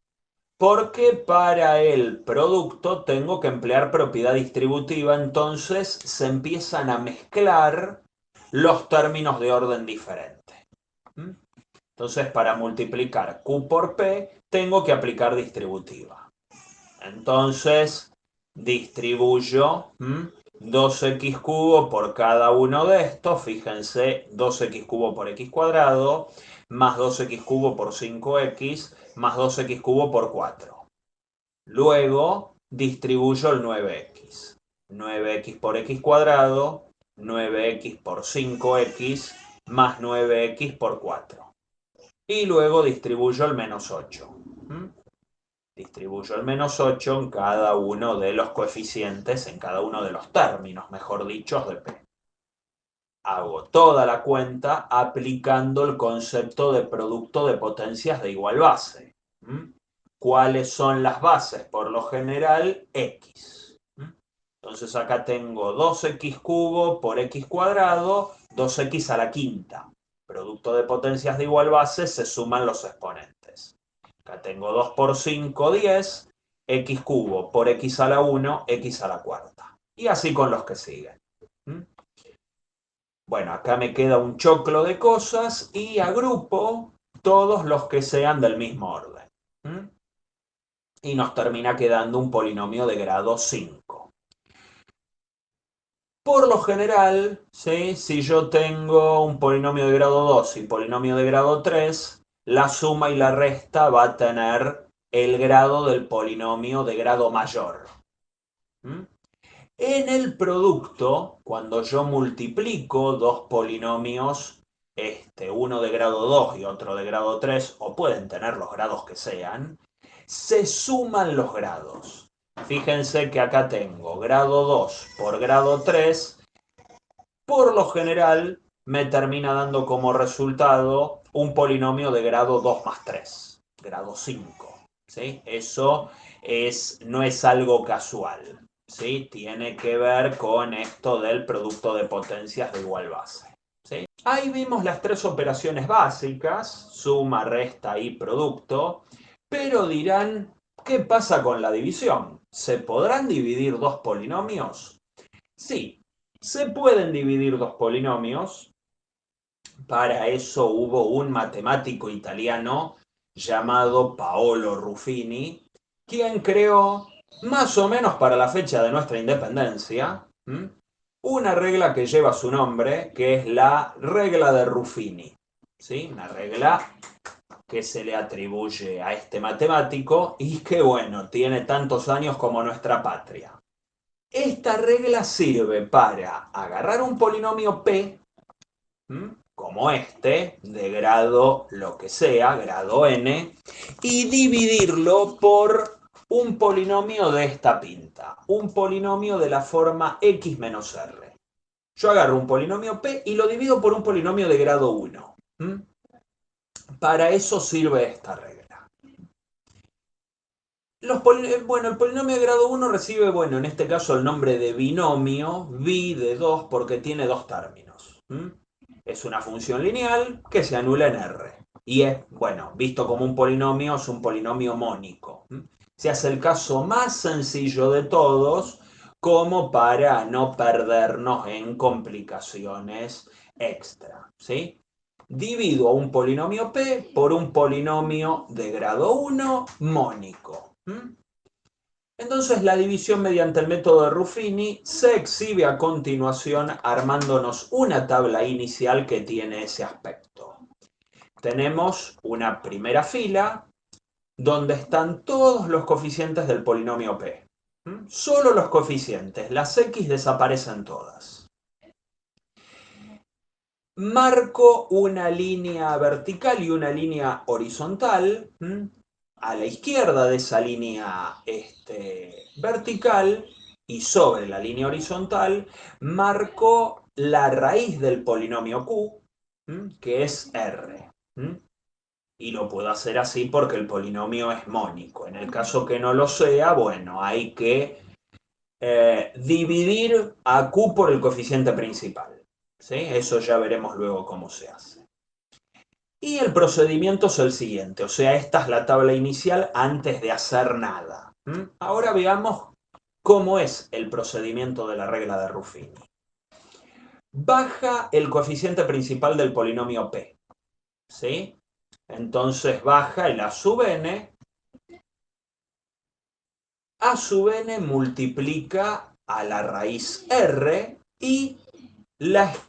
porque para el producto tengo que emplear propiedad distributiva, entonces se empiezan a mezclar los términos de orden diferente. Entonces, para multiplicar Q por P, tengo que aplicar distributiva. Entonces, distribuyo 2x cubo por cada uno de estos. Fíjense, 2x cubo por x cuadrado, más 2x cubo por 5x, más 2x cubo por 4. Luego, distribuyo el 9x. 9x por x cuadrado, 9x por 5x, más 9x por 4. Y luego distribuyo el menos 8. Distribuyo el menos 8 en cada uno de los coeficientes, en cada uno de los términos, mejor dicho, de P. Hago toda la cuenta aplicando el concepto de producto de potencias de igual base. ¿Cuáles son las bases? Por lo general, X. Entonces acá tengo 2x cubo por x cuadrado, 2x a la quinta. Producto de potencias de igual base, se suman los exponentes. Acá tengo 2 por 5, 10, x cubo por x a la 1, x a la cuarta. Y así con los que siguen. Bueno, acá me queda un choclo de cosas y agrupo todos los que sean del mismo orden. Y nos termina quedando un polinomio de grado 5. Por lo general, ¿sí? Si yo tengo un polinomio de grado 2 y polinomio de grado 3, la suma y la resta va a tener el grado del polinomio de grado mayor. En el producto, cuando yo multiplico dos polinomios, uno de grado 2 y otro de grado 3, o pueden tener los grados que sean, se suman los grados. Fíjense que acá tengo grado 2 por grado 3, por lo general me termina dando como resultado un polinomio de grado 2 más 3, grado 5. ¿Sí? Eso no es algo casual. ¿Sí? Tiene que ver con esto del producto de potencias de igual base. ¿Sí? Ahí vimos las tres operaciones básicas, suma, resta y producto, pero dirán, ¿qué pasa con la división? ¿Se podrán dividir dos polinomios? Sí, se pueden dividir dos polinomios. Para eso hubo un matemático italiano llamado Paolo Ruffini, quien creó, más o menos para la fecha de nuestra independencia, una regla que lleva su nombre, que es la regla de Ruffini. ¿Sí? Una regla que se le atribuye a este matemático y que, bueno, tiene tantos años como nuestra patria. Esta regla sirve para agarrar un polinomio P, como de grado lo que sea, grado n, y dividirlo por un polinomio de esta pinta, un polinomio de la forma x menos r. Yo agarro un polinomio P y lo divido por un polinomio de grado 1. Para eso sirve esta regla. El polinomio de grado 1 recibe, en este caso el nombre de binomio, bi de 2, porque tiene dos términos. Es una función lineal que se anula en R. Y es, visto como un polinomio, es un polinomio mónico. Se hace el caso más sencillo de todos, como para no perdernos en complicaciones extra. ¿Sí? Divido a un polinomio P por un polinomio de grado 1 mónico. Entonces la división mediante el método de Ruffini se exhibe a continuación armándonos una tabla inicial que tiene ese aspecto. Tenemos una primera fila donde están todos los coeficientes del polinomio P. Solo los coeficientes, las X desaparecen todas. Marco una línea vertical y una línea horizontal. A la izquierda de esa línea vertical y sobre la línea horizontal marco la raíz del polinomio Q, que es R. Y lo puedo hacer así porque el polinomio es mónico. En el caso que no lo sea, hay que dividir a Q por el coeficiente principal. ¿Sí? Eso ya veremos luego cómo se hace. Y el procedimiento es el siguiente, o sea, esta es la tabla inicial antes de hacer nada. Ahora veamos cómo es el procedimiento de la regla de Ruffini. Baja el coeficiente principal del polinomio P. ¿Sí? Entonces baja el a sub n. A sub n multiplica a la raíz R y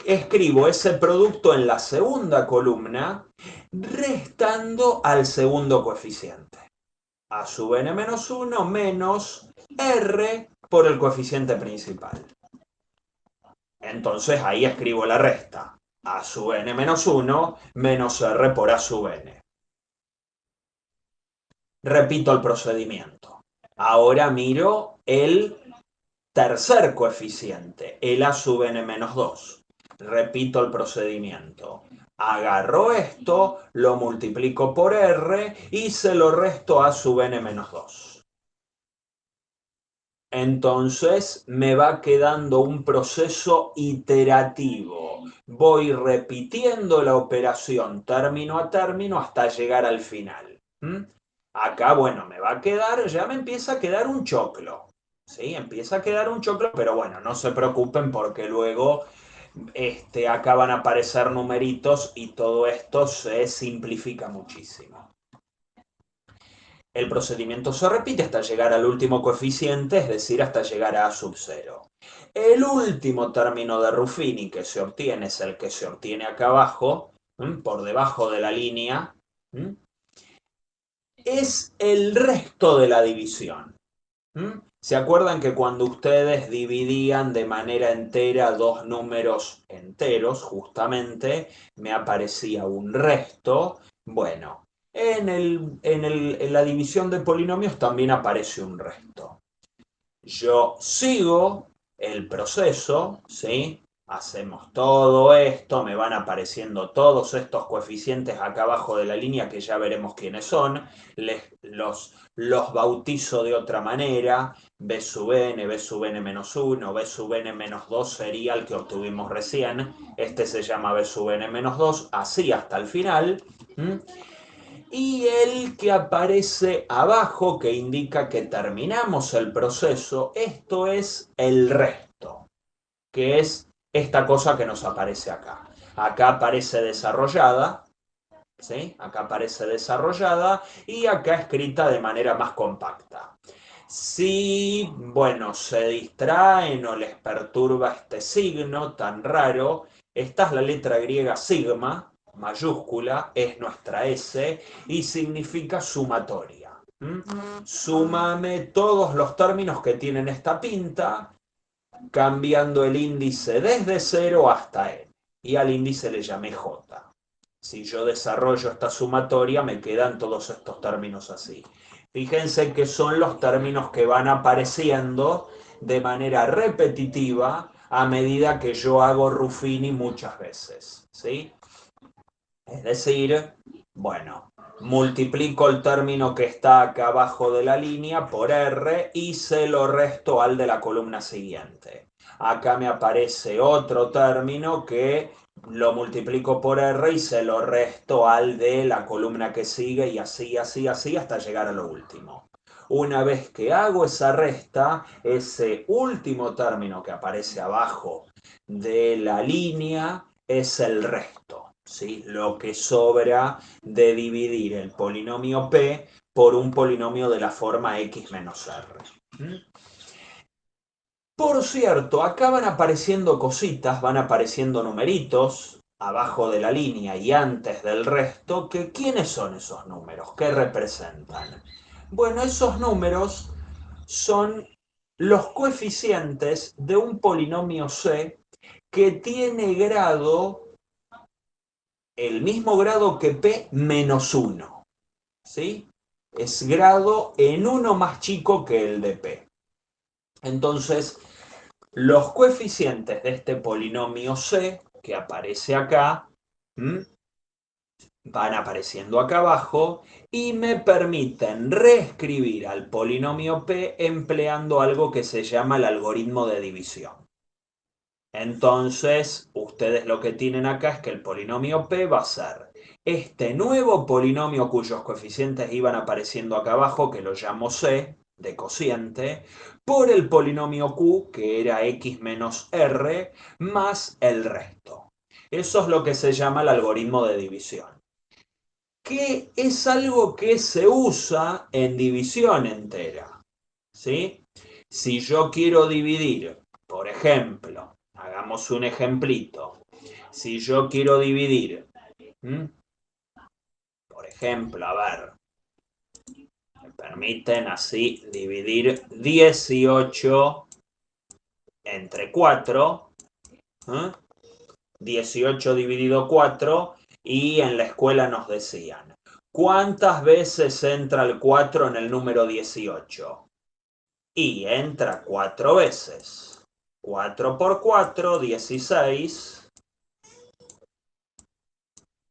escribo ese producto en la segunda columna restando al segundo coeficiente. A sub n menos 1 menos R por el coeficiente principal. Entonces ahí escribo la resta. A sub n menos 1 menos R por a sub n. Repito el procedimiento. Ahora miro el tercer coeficiente, el a sub n menos 2. Repito el procedimiento. Agarro esto, lo multiplico por r y se lo resto a sub n menos 2. Entonces me va quedando un proceso iterativo. Voy repitiendo la operación término a término hasta llegar al final. Acá, bueno, me va a quedar, ya me empieza a quedar un choclo. ¿Sí? Empieza a quedar un choclo, pero bueno, no se preocupen porque luego acá van a aparecer numeritos y todo esto se simplifica muchísimo. El procedimiento se repite hasta llegar al último coeficiente, es decir, hasta llegar a A sub 0. El último término de Ruffini que se obtiene es el que se obtiene acá abajo, por debajo de la línea, es el resto de la división. ¿Se acuerdan que cuando ustedes dividían de manera entera dos números enteros, justamente, me aparecía un resto? Bueno, en la división de polinomios también aparece un resto. Yo sigo el proceso, ¿sí? Hacemos todo esto, me van apareciendo todos estos coeficientes acá abajo de la línea que ya veremos quiénes son. Los bautizo de otra manera. B sub n, B sub n menos 1, B sub n menos 2 sería el que obtuvimos recién. Este se llama B sub n menos 2, así hasta el final. Y el que aparece abajo, que indica que terminamos el proceso, esto es el resto, que es esta cosa que nos aparece acá. Acá aparece desarrollada, ¿sí? Acá aparece desarrollada y acá escrita de manera más compacta. Si, bueno, se distraen o les perturba este signo tan raro, esta es la letra griega sigma, mayúscula, es nuestra S y significa sumatoria. Súmame todos los términos que tienen esta pinta, cambiando el índice desde 0 hasta n. Y al índice le llamé J. Si yo desarrollo esta sumatoria, me quedan todos estos términos así. Fíjense que son los términos que van apareciendo de manera repetitiva a medida que yo hago Ruffini muchas veces, ¿sí? Es decir, bueno, multiplico el término que está acá abajo de la línea por R y se lo resto al de la columna siguiente. Acá me aparece otro término que lo multiplico por R y se lo resto al de la columna que sigue y así, así, así hasta llegar a lo último. Una vez que hago esa resta, ese último término que aparece abajo de la línea es el resto, ¿sí? Lo que sobra de dividir el polinomio P por un polinomio de la forma x menos r. Por cierto, acá van apareciendo cositas, van apareciendo numeritos abajo de la línea y antes del resto, que ¿quiénes son esos números? ¿Qué representan? Bueno, esos números son los coeficientes de un polinomio C que tiene grado, el mismo grado que P menos 1, ¿sí? Es grado en 1 más chico que el de P. Entonces, los coeficientes de este polinomio C, que aparece acá, van apareciendo acá abajo y me permiten reescribir al polinomio P empleando algo que se llama el algoritmo de división. Entonces, ustedes lo que tienen acá es que el polinomio P va a ser este nuevo polinomio cuyos coeficientes iban apareciendo acá abajo, que lo llamo C, de cociente, por el polinomio Q, que era x menos r, más el resto. Eso es lo que se llama el algoritmo de división, que es algo que se usa en división entera, ¿sí? Si yo quiero dividir, por ejemplo, hagamos un ejemplito, si yo quiero dividir, por ejemplo, a ver, me permiten así dividir 18 entre 4, 18 dividido 4, y en la escuela nos decían, ¿Cuántas veces entra el 4 en el número 18? Y entra 4 veces. 4 por 4, 16.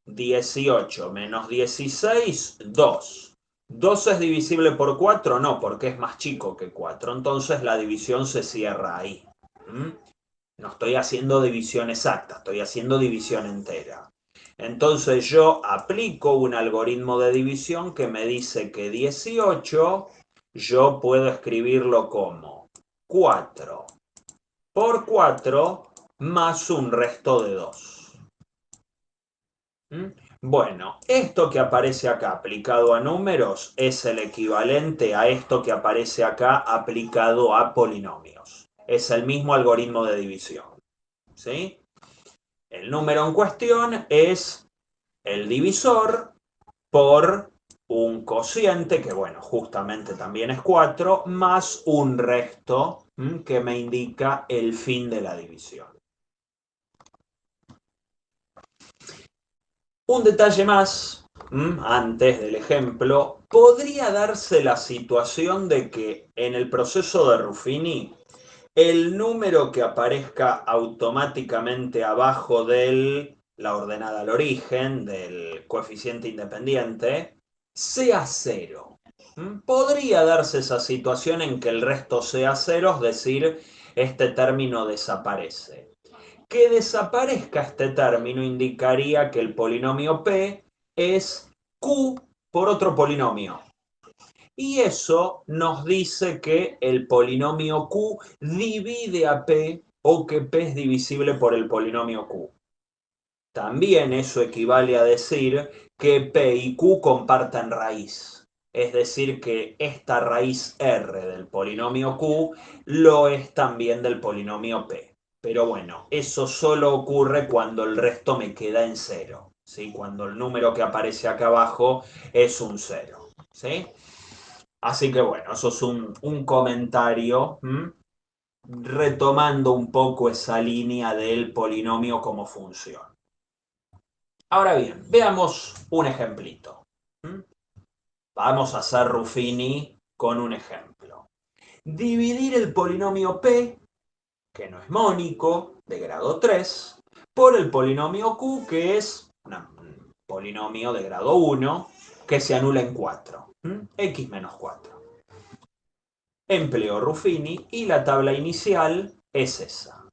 18 menos 16, 2. ¿2 es divisible por 4? No, porque es más chico que 4. Entonces la división se cierra ahí. No estoy haciendo división exacta, estoy haciendo división entera. Entonces yo aplico un algoritmo de división que me dice que 18 yo puedo escribirlo como 4 por 4 más un resto de 2. Bueno, esto que aparece acá aplicado a números es el equivalente a esto que aparece acá aplicado a polinomios. Es el mismo algoritmo de división. ¿Sí? El número en cuestión es el divisor por un cociente, que bueno, justamente también es 4, más un resto que me indica el fin de la división. Un detalle más, antes del ejemplo, podría darse la situación de que en el proceso de Ruffini el número que aparezca automáticamente abajo de la ordenada al origen, del coeficiente independiente, sea 0. Podría darse esa situación en que el resto sea 0, es decir, este término desaparece. Que desaparezca este término indicaría que el polinomio P es Q por otro polinomio. Y eso nos dice que el polinomio Q divide a P o que P es divisible por el polinomio Q. También eso equivale a decir que P y Q comparten raíz. Es decir, que esta raíz R del polinomio Q lo es también del polinomio P. Pero bueno, eso solo ocurre cuando el resto me queda en 0. ¿Sí? Cuando el número que aparece acá abajo es un 0. ¿Sí? Así que bueno, eso es un comentario retomando un poco esa línea del polinomio como función. Ahora bien, veamos un ejemplito. Vamos a hacer Ruffini con un ejemplo. Dividir el polinomio P, que no es mónico, de grado 3, por el polinomio Q, que es un polinomio de grado 1, que se anula en 4. X menos 4. Empleo Ruffini y la tabla inicial es esa.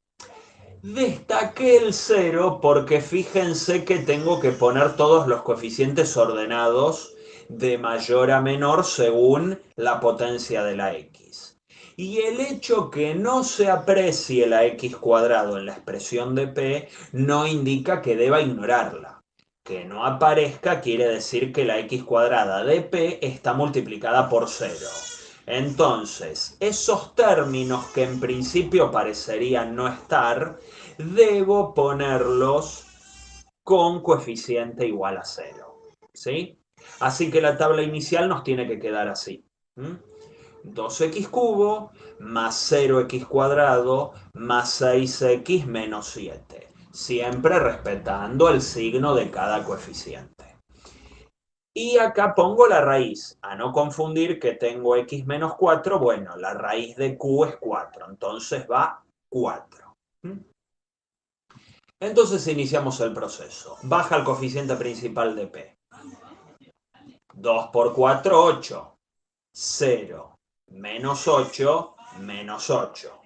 Destaqué el 0 porque fíjense que tengo que poner todos los coeficientes ordenados de mayor a menor según la potencia de la x. Y el hecho que no se aprecie la x cuadrado en la expresión de p no indica que deba ignorarla. Que no aparezca quiere decir que la x cuadrada de p está multiplicada por 0. Entonces, esos términos que en principio parecerían no estar, debo ponerlos con coeficiente igual a 0. ¿Sí? Así que la tabla inicial nos tiene que quedar así. 2x cubo más 0x cuadrado más 6x menos 7. Siempre respetando el signo de cada coeficiente. Y acá pongo la raíz, a no confundir que tengo x menos 4, bueno, la raíz de q es 4, entonces va 4. Entonces iniciamos el proceso. Baja el coeficiente principal de p. 2 por 4, 8. 0 menos 8, menos 8.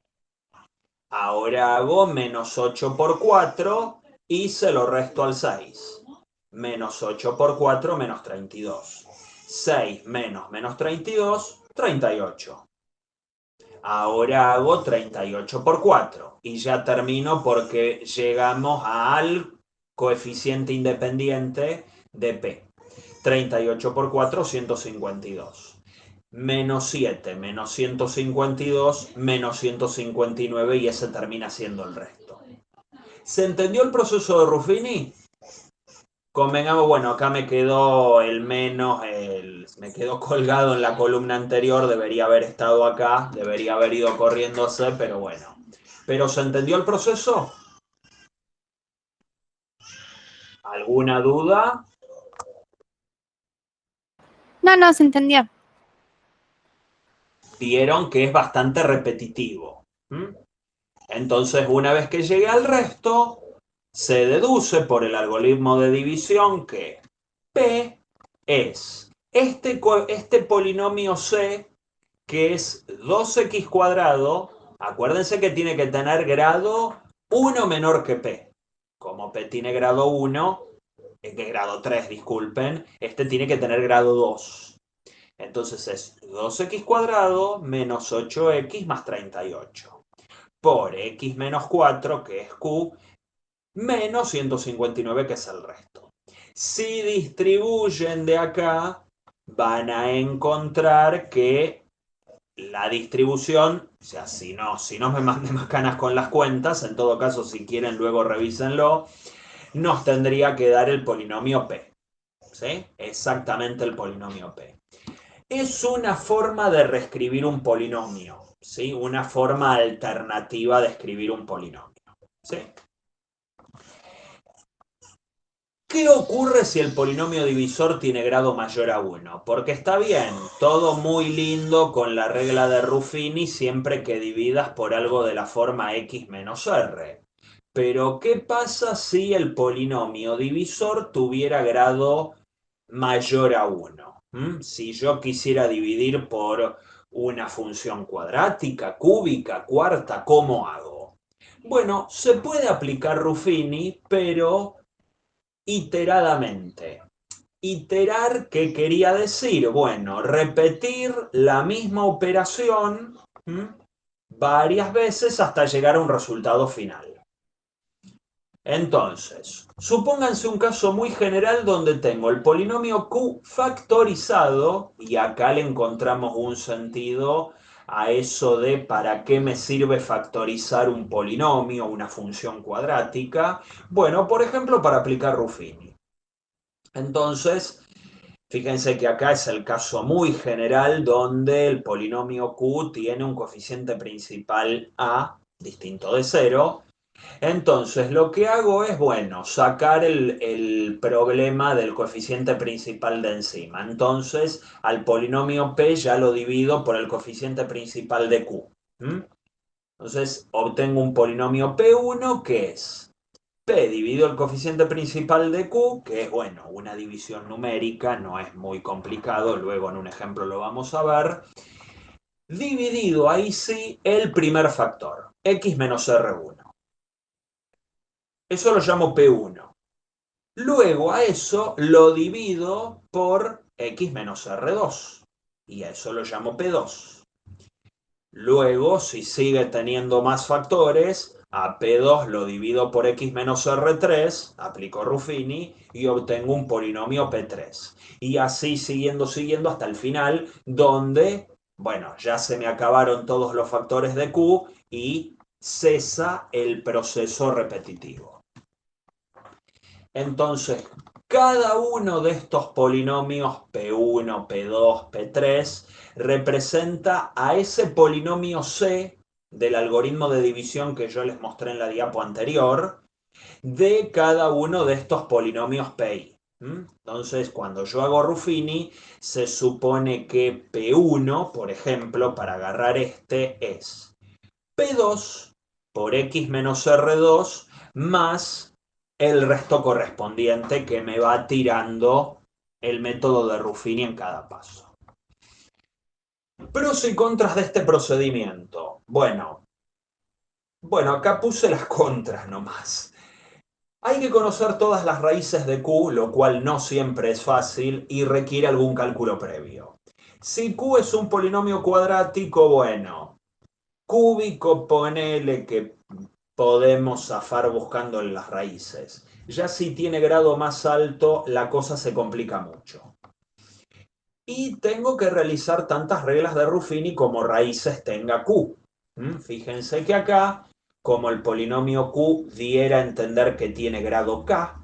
Ahora hago menos 8 por 4 y se lo resto al 6. Menos 8 por 4, menos 32. 6 menos 32, 38. Ahora hago 38 por 4 y ya termino porque llegamos al coeficiente independiente de P. 38 por 4, 152. Menos 7, menos 152, menos 159 y ese termina siendo el resto. ¿Se entendió el proceso de Ruffini? Convengamos, bueno, acá me quedó el menos, me quedó colgado en la columna anterior, debería haber estado acá, debería haber ido corriéndose, pero bueno. ¿Pero se entendió el proceso? ¿Alguna duda? No, se entendió. Vieron que es bastante repetitivo. Entonces, una vez que llegue al resto, se deduce por el algoritmo de división que P es este polinomio C, que es 2x cuadrado. Acuérdense que tiene que tener grado 1 menor que P. Como P tiene grado 1, grado 3, disculpen, este tiene que tener grado 2. Entonces es 2x cuadrado menos 8x más 38 por x menos 4, que es q, menos 159, que es el resto. Si distribuyen de acá, van a encontrar que la distribución, o sea, si no me manden más canas con las cuentas, en todo caso, si quieren, luego revísenlo, nos tendría que dar el polinomio P. ¿Sí? Exactamente el polinomio P. Es una forma de reescribir un polinomio, ¿sí? Una forma alternativa de escribir un polinomio, ¿sí? ¿Qué ocurre si el polinomio divisor tiene grado mayor a 1? Porque está bien, todo muy lindo con la regla de Ruffini siempre que dividas por algo de la forma x menos r. Pero ¿qué pasa si el polinomio divisor tuviera grado mayor a 1? Si yo quisiera dividir por una función cuadrática, cúbica, cuarta, ¿cómo hago? Bueno, se puede aplicar Ruffini, pero iteradamente. Iterar, ¿qué quería decir? Bueno, repetir la misma operación varias veces hasta llegar a un resultado final. Entonces, supónganse un caso muy general donde tengo el polinomio q factorizado, y acá le encontramos un sentido a eso de para qué me sirve factorizar un polinomio, una función cuadrática. Bueno, por ejemplo, para aplicar Ruffini. Entonces, fíjense que acá es el caso muy general donde el polinomio q tiene un coeficiente principal a distinto de 0. Entonces, lo que hago es, bueno, sacar el problema del coeficiente principal de encima. Entonces, al polinomio P ya lo divido por el coeficiente principal de Q. Entonces, obtengo un polinomio P1 que es P dividido el coeficiente principal de Q, que es, bueno, una división numérica, no es muy complicado, luego en un ejemplo lo vamos a ver, dividido ahí sí el primer factor, x menos r1. Eso lo llamo P1. Luego a eso lo divido por x menos r2. Y a eso lo llamo P2. Luego, si sigue teniendo más factores, a P2 lo divido por x menos r3, aplico Ruffini y obtengo un polinomio P3. Y así siguiendo hasta el final, donde, bueno, ya se me acabaron todos los factores de Q y cesa el proceso repetitivo. Entonces, cada uno de estos polinomios P1, P2, P3 representa a ese polinomio C del algoritmo de división que yo les mostré en la diapo anterior de cada uno de estos polinomios PI. Entonces, cuando yo hago Ruffini, se supone que P1, por ejemplo, para agarrar este, es P2 por x menos R2 más el resto correspondiente que me va tirando el método de Ruffini en cada paso. Pros y contras de este procedimiento. Bueno, acá puse las contras nomás. Hay que conocer todas las raíces de Q, lo cual no siempre es fácil y requiere algún cálculo previo. Si Q es un polinomio cuadrático, bueno, cúbico, ponele que podemos zafar buscando en las raíces. Ya si tiene grado más alto, la cosa se complica mucho. Y tengo que realizar tantas reglas de Ruffini como raíces tenga Q. Fíjense que acá, como el polinomio Q diera a entender que tiene grado K,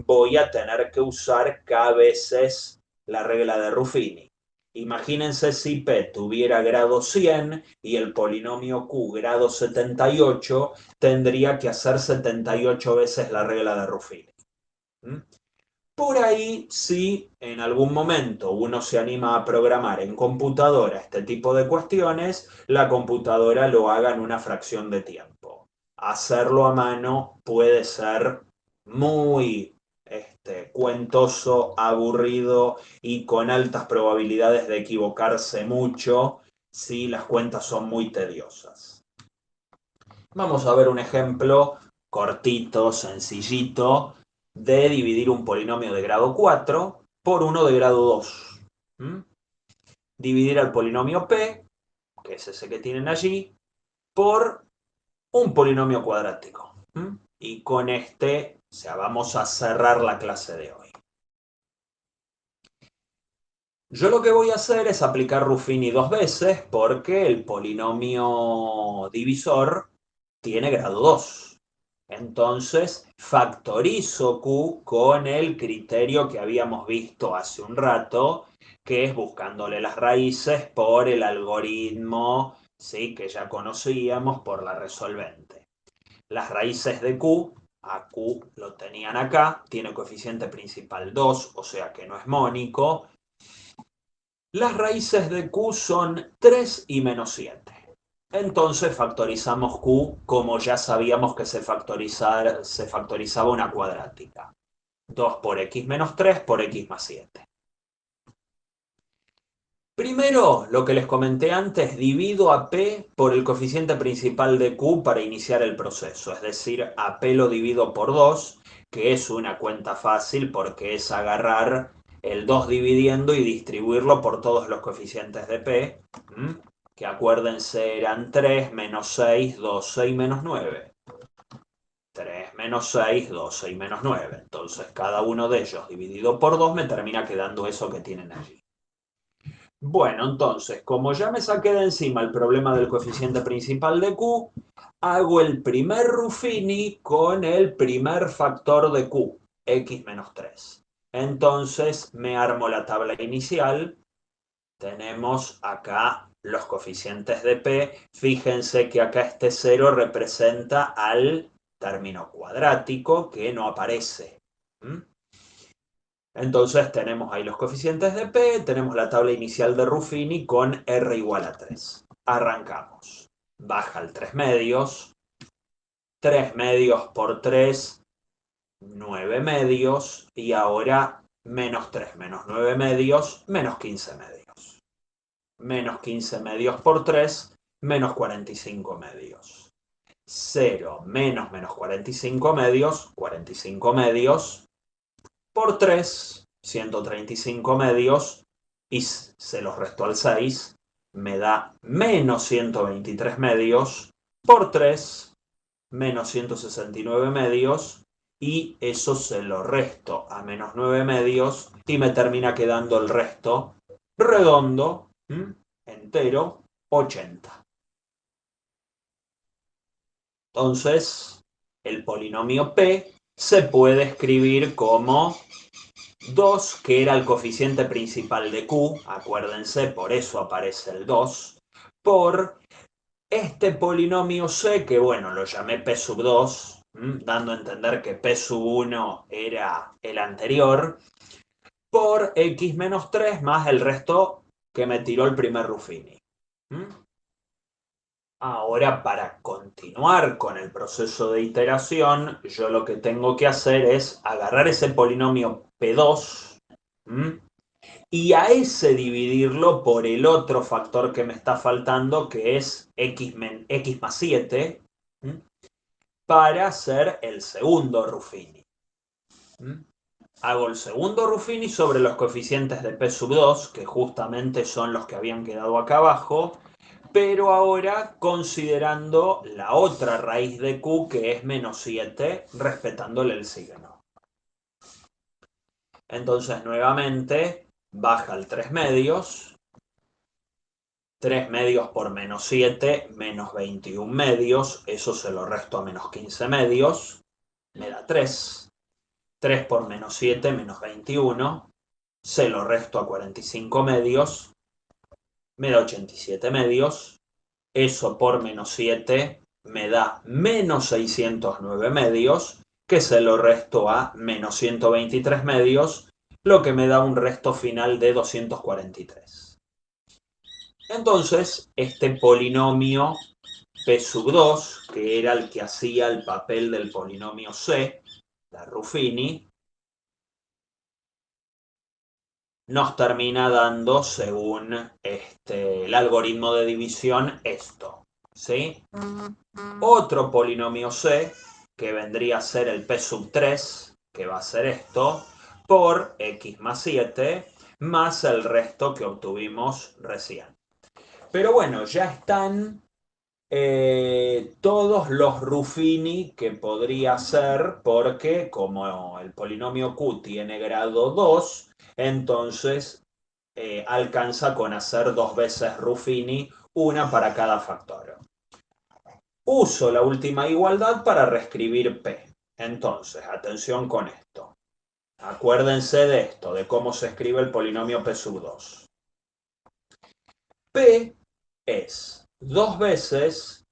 voy a tener que usar K veces la regla de Ruffini. Imagínense si P tuviera grado 100 y el polinomio Q grado 78, tendría que hacer 78 veces la regla de Ruffini. Por ahí, si en algún momento uno se anima a programar en computadora este tipo de cuestiones, la computadora lo haga en una fracción de tiempo. Hacerlo a mano puede ser muy cuentoso, aburrido y con altas probabilidades de equivocarse mucho si las cuentas son muy tediosas. Vamos a ver un ejemplo cortito, sencillito, de dividir un polinomio de grado 4 por uno de grado 2. Dividir al polinomio P, que es ese que tienen allí, por un polinomio cuadrático. Y con este, o sea, vamos a cerrar la clase de hoy. Yo lo que voy a hacer es aplicar Ruffini 2 veces porque el polinomio divisor tiene grado 2. Entonces, factorizo Q con el criterio que habíamos visto hace un rato, que es buscándole las raíces por el algoritmo, ¿sí?, que ya conocíamos por la resolvente. Las raíces de Q, a Q lo tenían acá, tiene coeficiente principal 2, o sea que no es mónico. Las raíces de Q son 3 y menos 7. Entonces factorizamos Q como ya sabíamos que se factorizaba una cuadrática. 2 por x menos 3 por x más 7. Primero, lo que les comenté antes, divido a P por el coeficiente principal de Q para iniciar el proceso. Es decir, a P lo divido por 2, que es una cuenta fácil porque es agarrar el 2 dividiendo y distribuirlo por todos los coeficientes de P, que acuérdense eran 3, menos 6, 12 y menos 9. 3 menos 6, 12 y menos 9. Entonces cada uno de ellos dividido por 2 me termina quedando eso que tienen allí. Bueno, entonces, como ya me saqué de encima el problema del coeficiente principal de Q, hago el primer Ruffini con el primer factor de Q, x menos 3. Entonces me armo la tabla inicial. Tenemos acá los coeficientes de P. Fíjense que acá este 0 representa al término cuadrático que no aparece. Entonces tenemos ahí los coeficientes de P, tenemos la tabla inicial de Ruffini con R igual a 3. Arrancamos. Baja el 3 medios. 3 medios por 3, 9 medios. Y ahora menos 3 menos 9 medios, menos 15 medios. Menos 15 medios por 3, menos 45 medios. 0 menos menos 45 medios, 45 medios. Por 3, 135 medios, y se los resto al 6, me da menos 123 medios, por 3, menos 169 medios, y eso se lo resto a menos 9 medios, y me termina quedando el resto redondo, entero, 80. Entonces, el polinomio P se puede escribir como 2, que era el coeficiente principal de Q, acuérdense, por eso aparece el 2, por este polinomio C, que bueno, lo llamé P sub 2, dando a entender que P sub 1 era el anterior, por x menos 3 más el resto que me tiró el primer Ruffini. Ahora, para continuar con el proceso de iteración, yo lo que tengo que hacer es agarrar ese polinomio P2 y a ese dividirlo por el otro factor que me está faltando, que es x más 7, para hacer el segundo Ruffini. Hago el segundo Ruffini sobre los coeficientes de P sub 2, que justamente son los que habían quedado acá abajo, pero ahora considerando la otra raíz de Q, que es menos 7, respetándole el signo. Entonces, nuevamente, baja el 3 medios. 3 medios por menos 7, menos 21 medios. Eso se lo resto a menos 15 medios. Me da 3. 3 por menos 7, menos 21. Se lo resto a 45 medios. Me da 87 medios. Eso por menos 7 me da menos 609 medios. que se lo resto a menos 123 medios, lo que me da un resto final de 243. Entonces, este polinomio P sub 2, que era el que hacía el papel del polinomio C, la Ruffini, nos termina dando, según el algoritmo de división, esto, ¿sí? Otro polinomio C, que vendría a ser el P sub 3, que va a ser esto, por x más 7, más el resto que obtuvimos recién. Pero bueno, ya están todos los Ruffini que podría ser, porque como el polinomio Q tiene grado 2, entonces alcanza con hacer 2 veces Ruffini, una para cada factor. Uso la última igualdad para reescribir P. Entonces, atención con esto. Acuérdense de esto, de cómo se escribe el polinomio P sub 2. P es 2 veces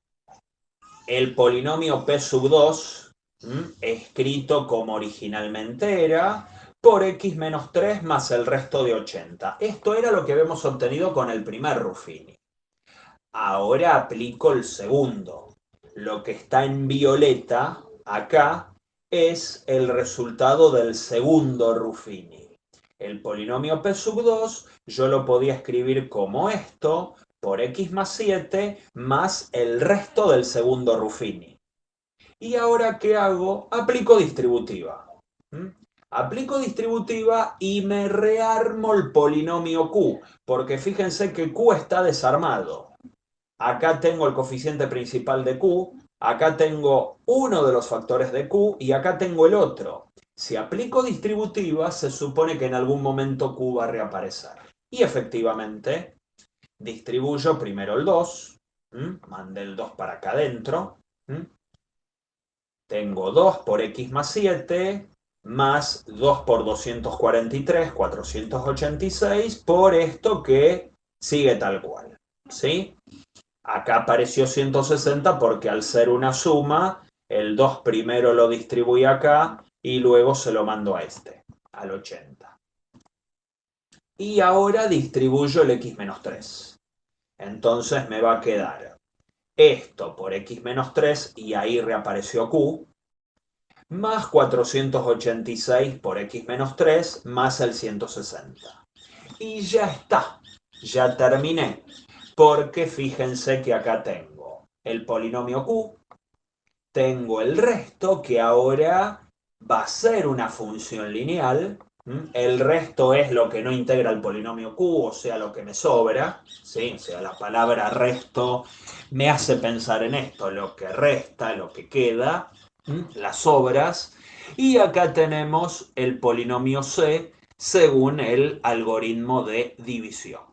el polinomio P sub 2, escrito como originalmente era, por x menos 3 más el resto de 80. Esto era lo que habíamos obtenido con el primer Ruffini. Ahora aplico el segundo. Lo que está en violeta acá es el resultado del segundo Ruffini. El polinomio P sub 2 yo lo podía escribir como esto, por x más 7 más el resto del segundo Ruffini. ¿Y ahora qué hago? Aplico distributiva. Aplico distributiva y me rearmo el polinomio Q, porque fíjense que Q está desarmado. Acá tengo el coeficiente principal de Q, acá tengo uno de los factores de Q y acá tengo el otro. Si aplico distributiva, se supone que en algún momento Q va a reaparecer. Y efectivamente, distribuyo primero el 2, mandé el 2 para acá adentro, tengo 2 por x más 7, más 2 por 243, 486, por esto que sigue tal cual, ¿sí? Acá apareció 160 porque al ser una suma, el 2 primero lo distribuí acá y luego se lo mando a este, al 80. Y ahora distribuyo el x menos 3. Entonces me va a quedar esto por x menos 3 y ahí reapareció Q, más 486 por x menos 3 más el 160. Y ya está, ya terminé, porque fíjense que acá tengo el polinomio Q, tengo el resto que ahora va a ser una función lineal. El resto es lo que no integra el polinomio Q, o sea, lo que me sobra, ¿sí? O sea, la palabra resto me hace pensar en esto, lo que resta, lo que queda, las sobras. Y acá tenemos el polinomio C según el algoritmo de división.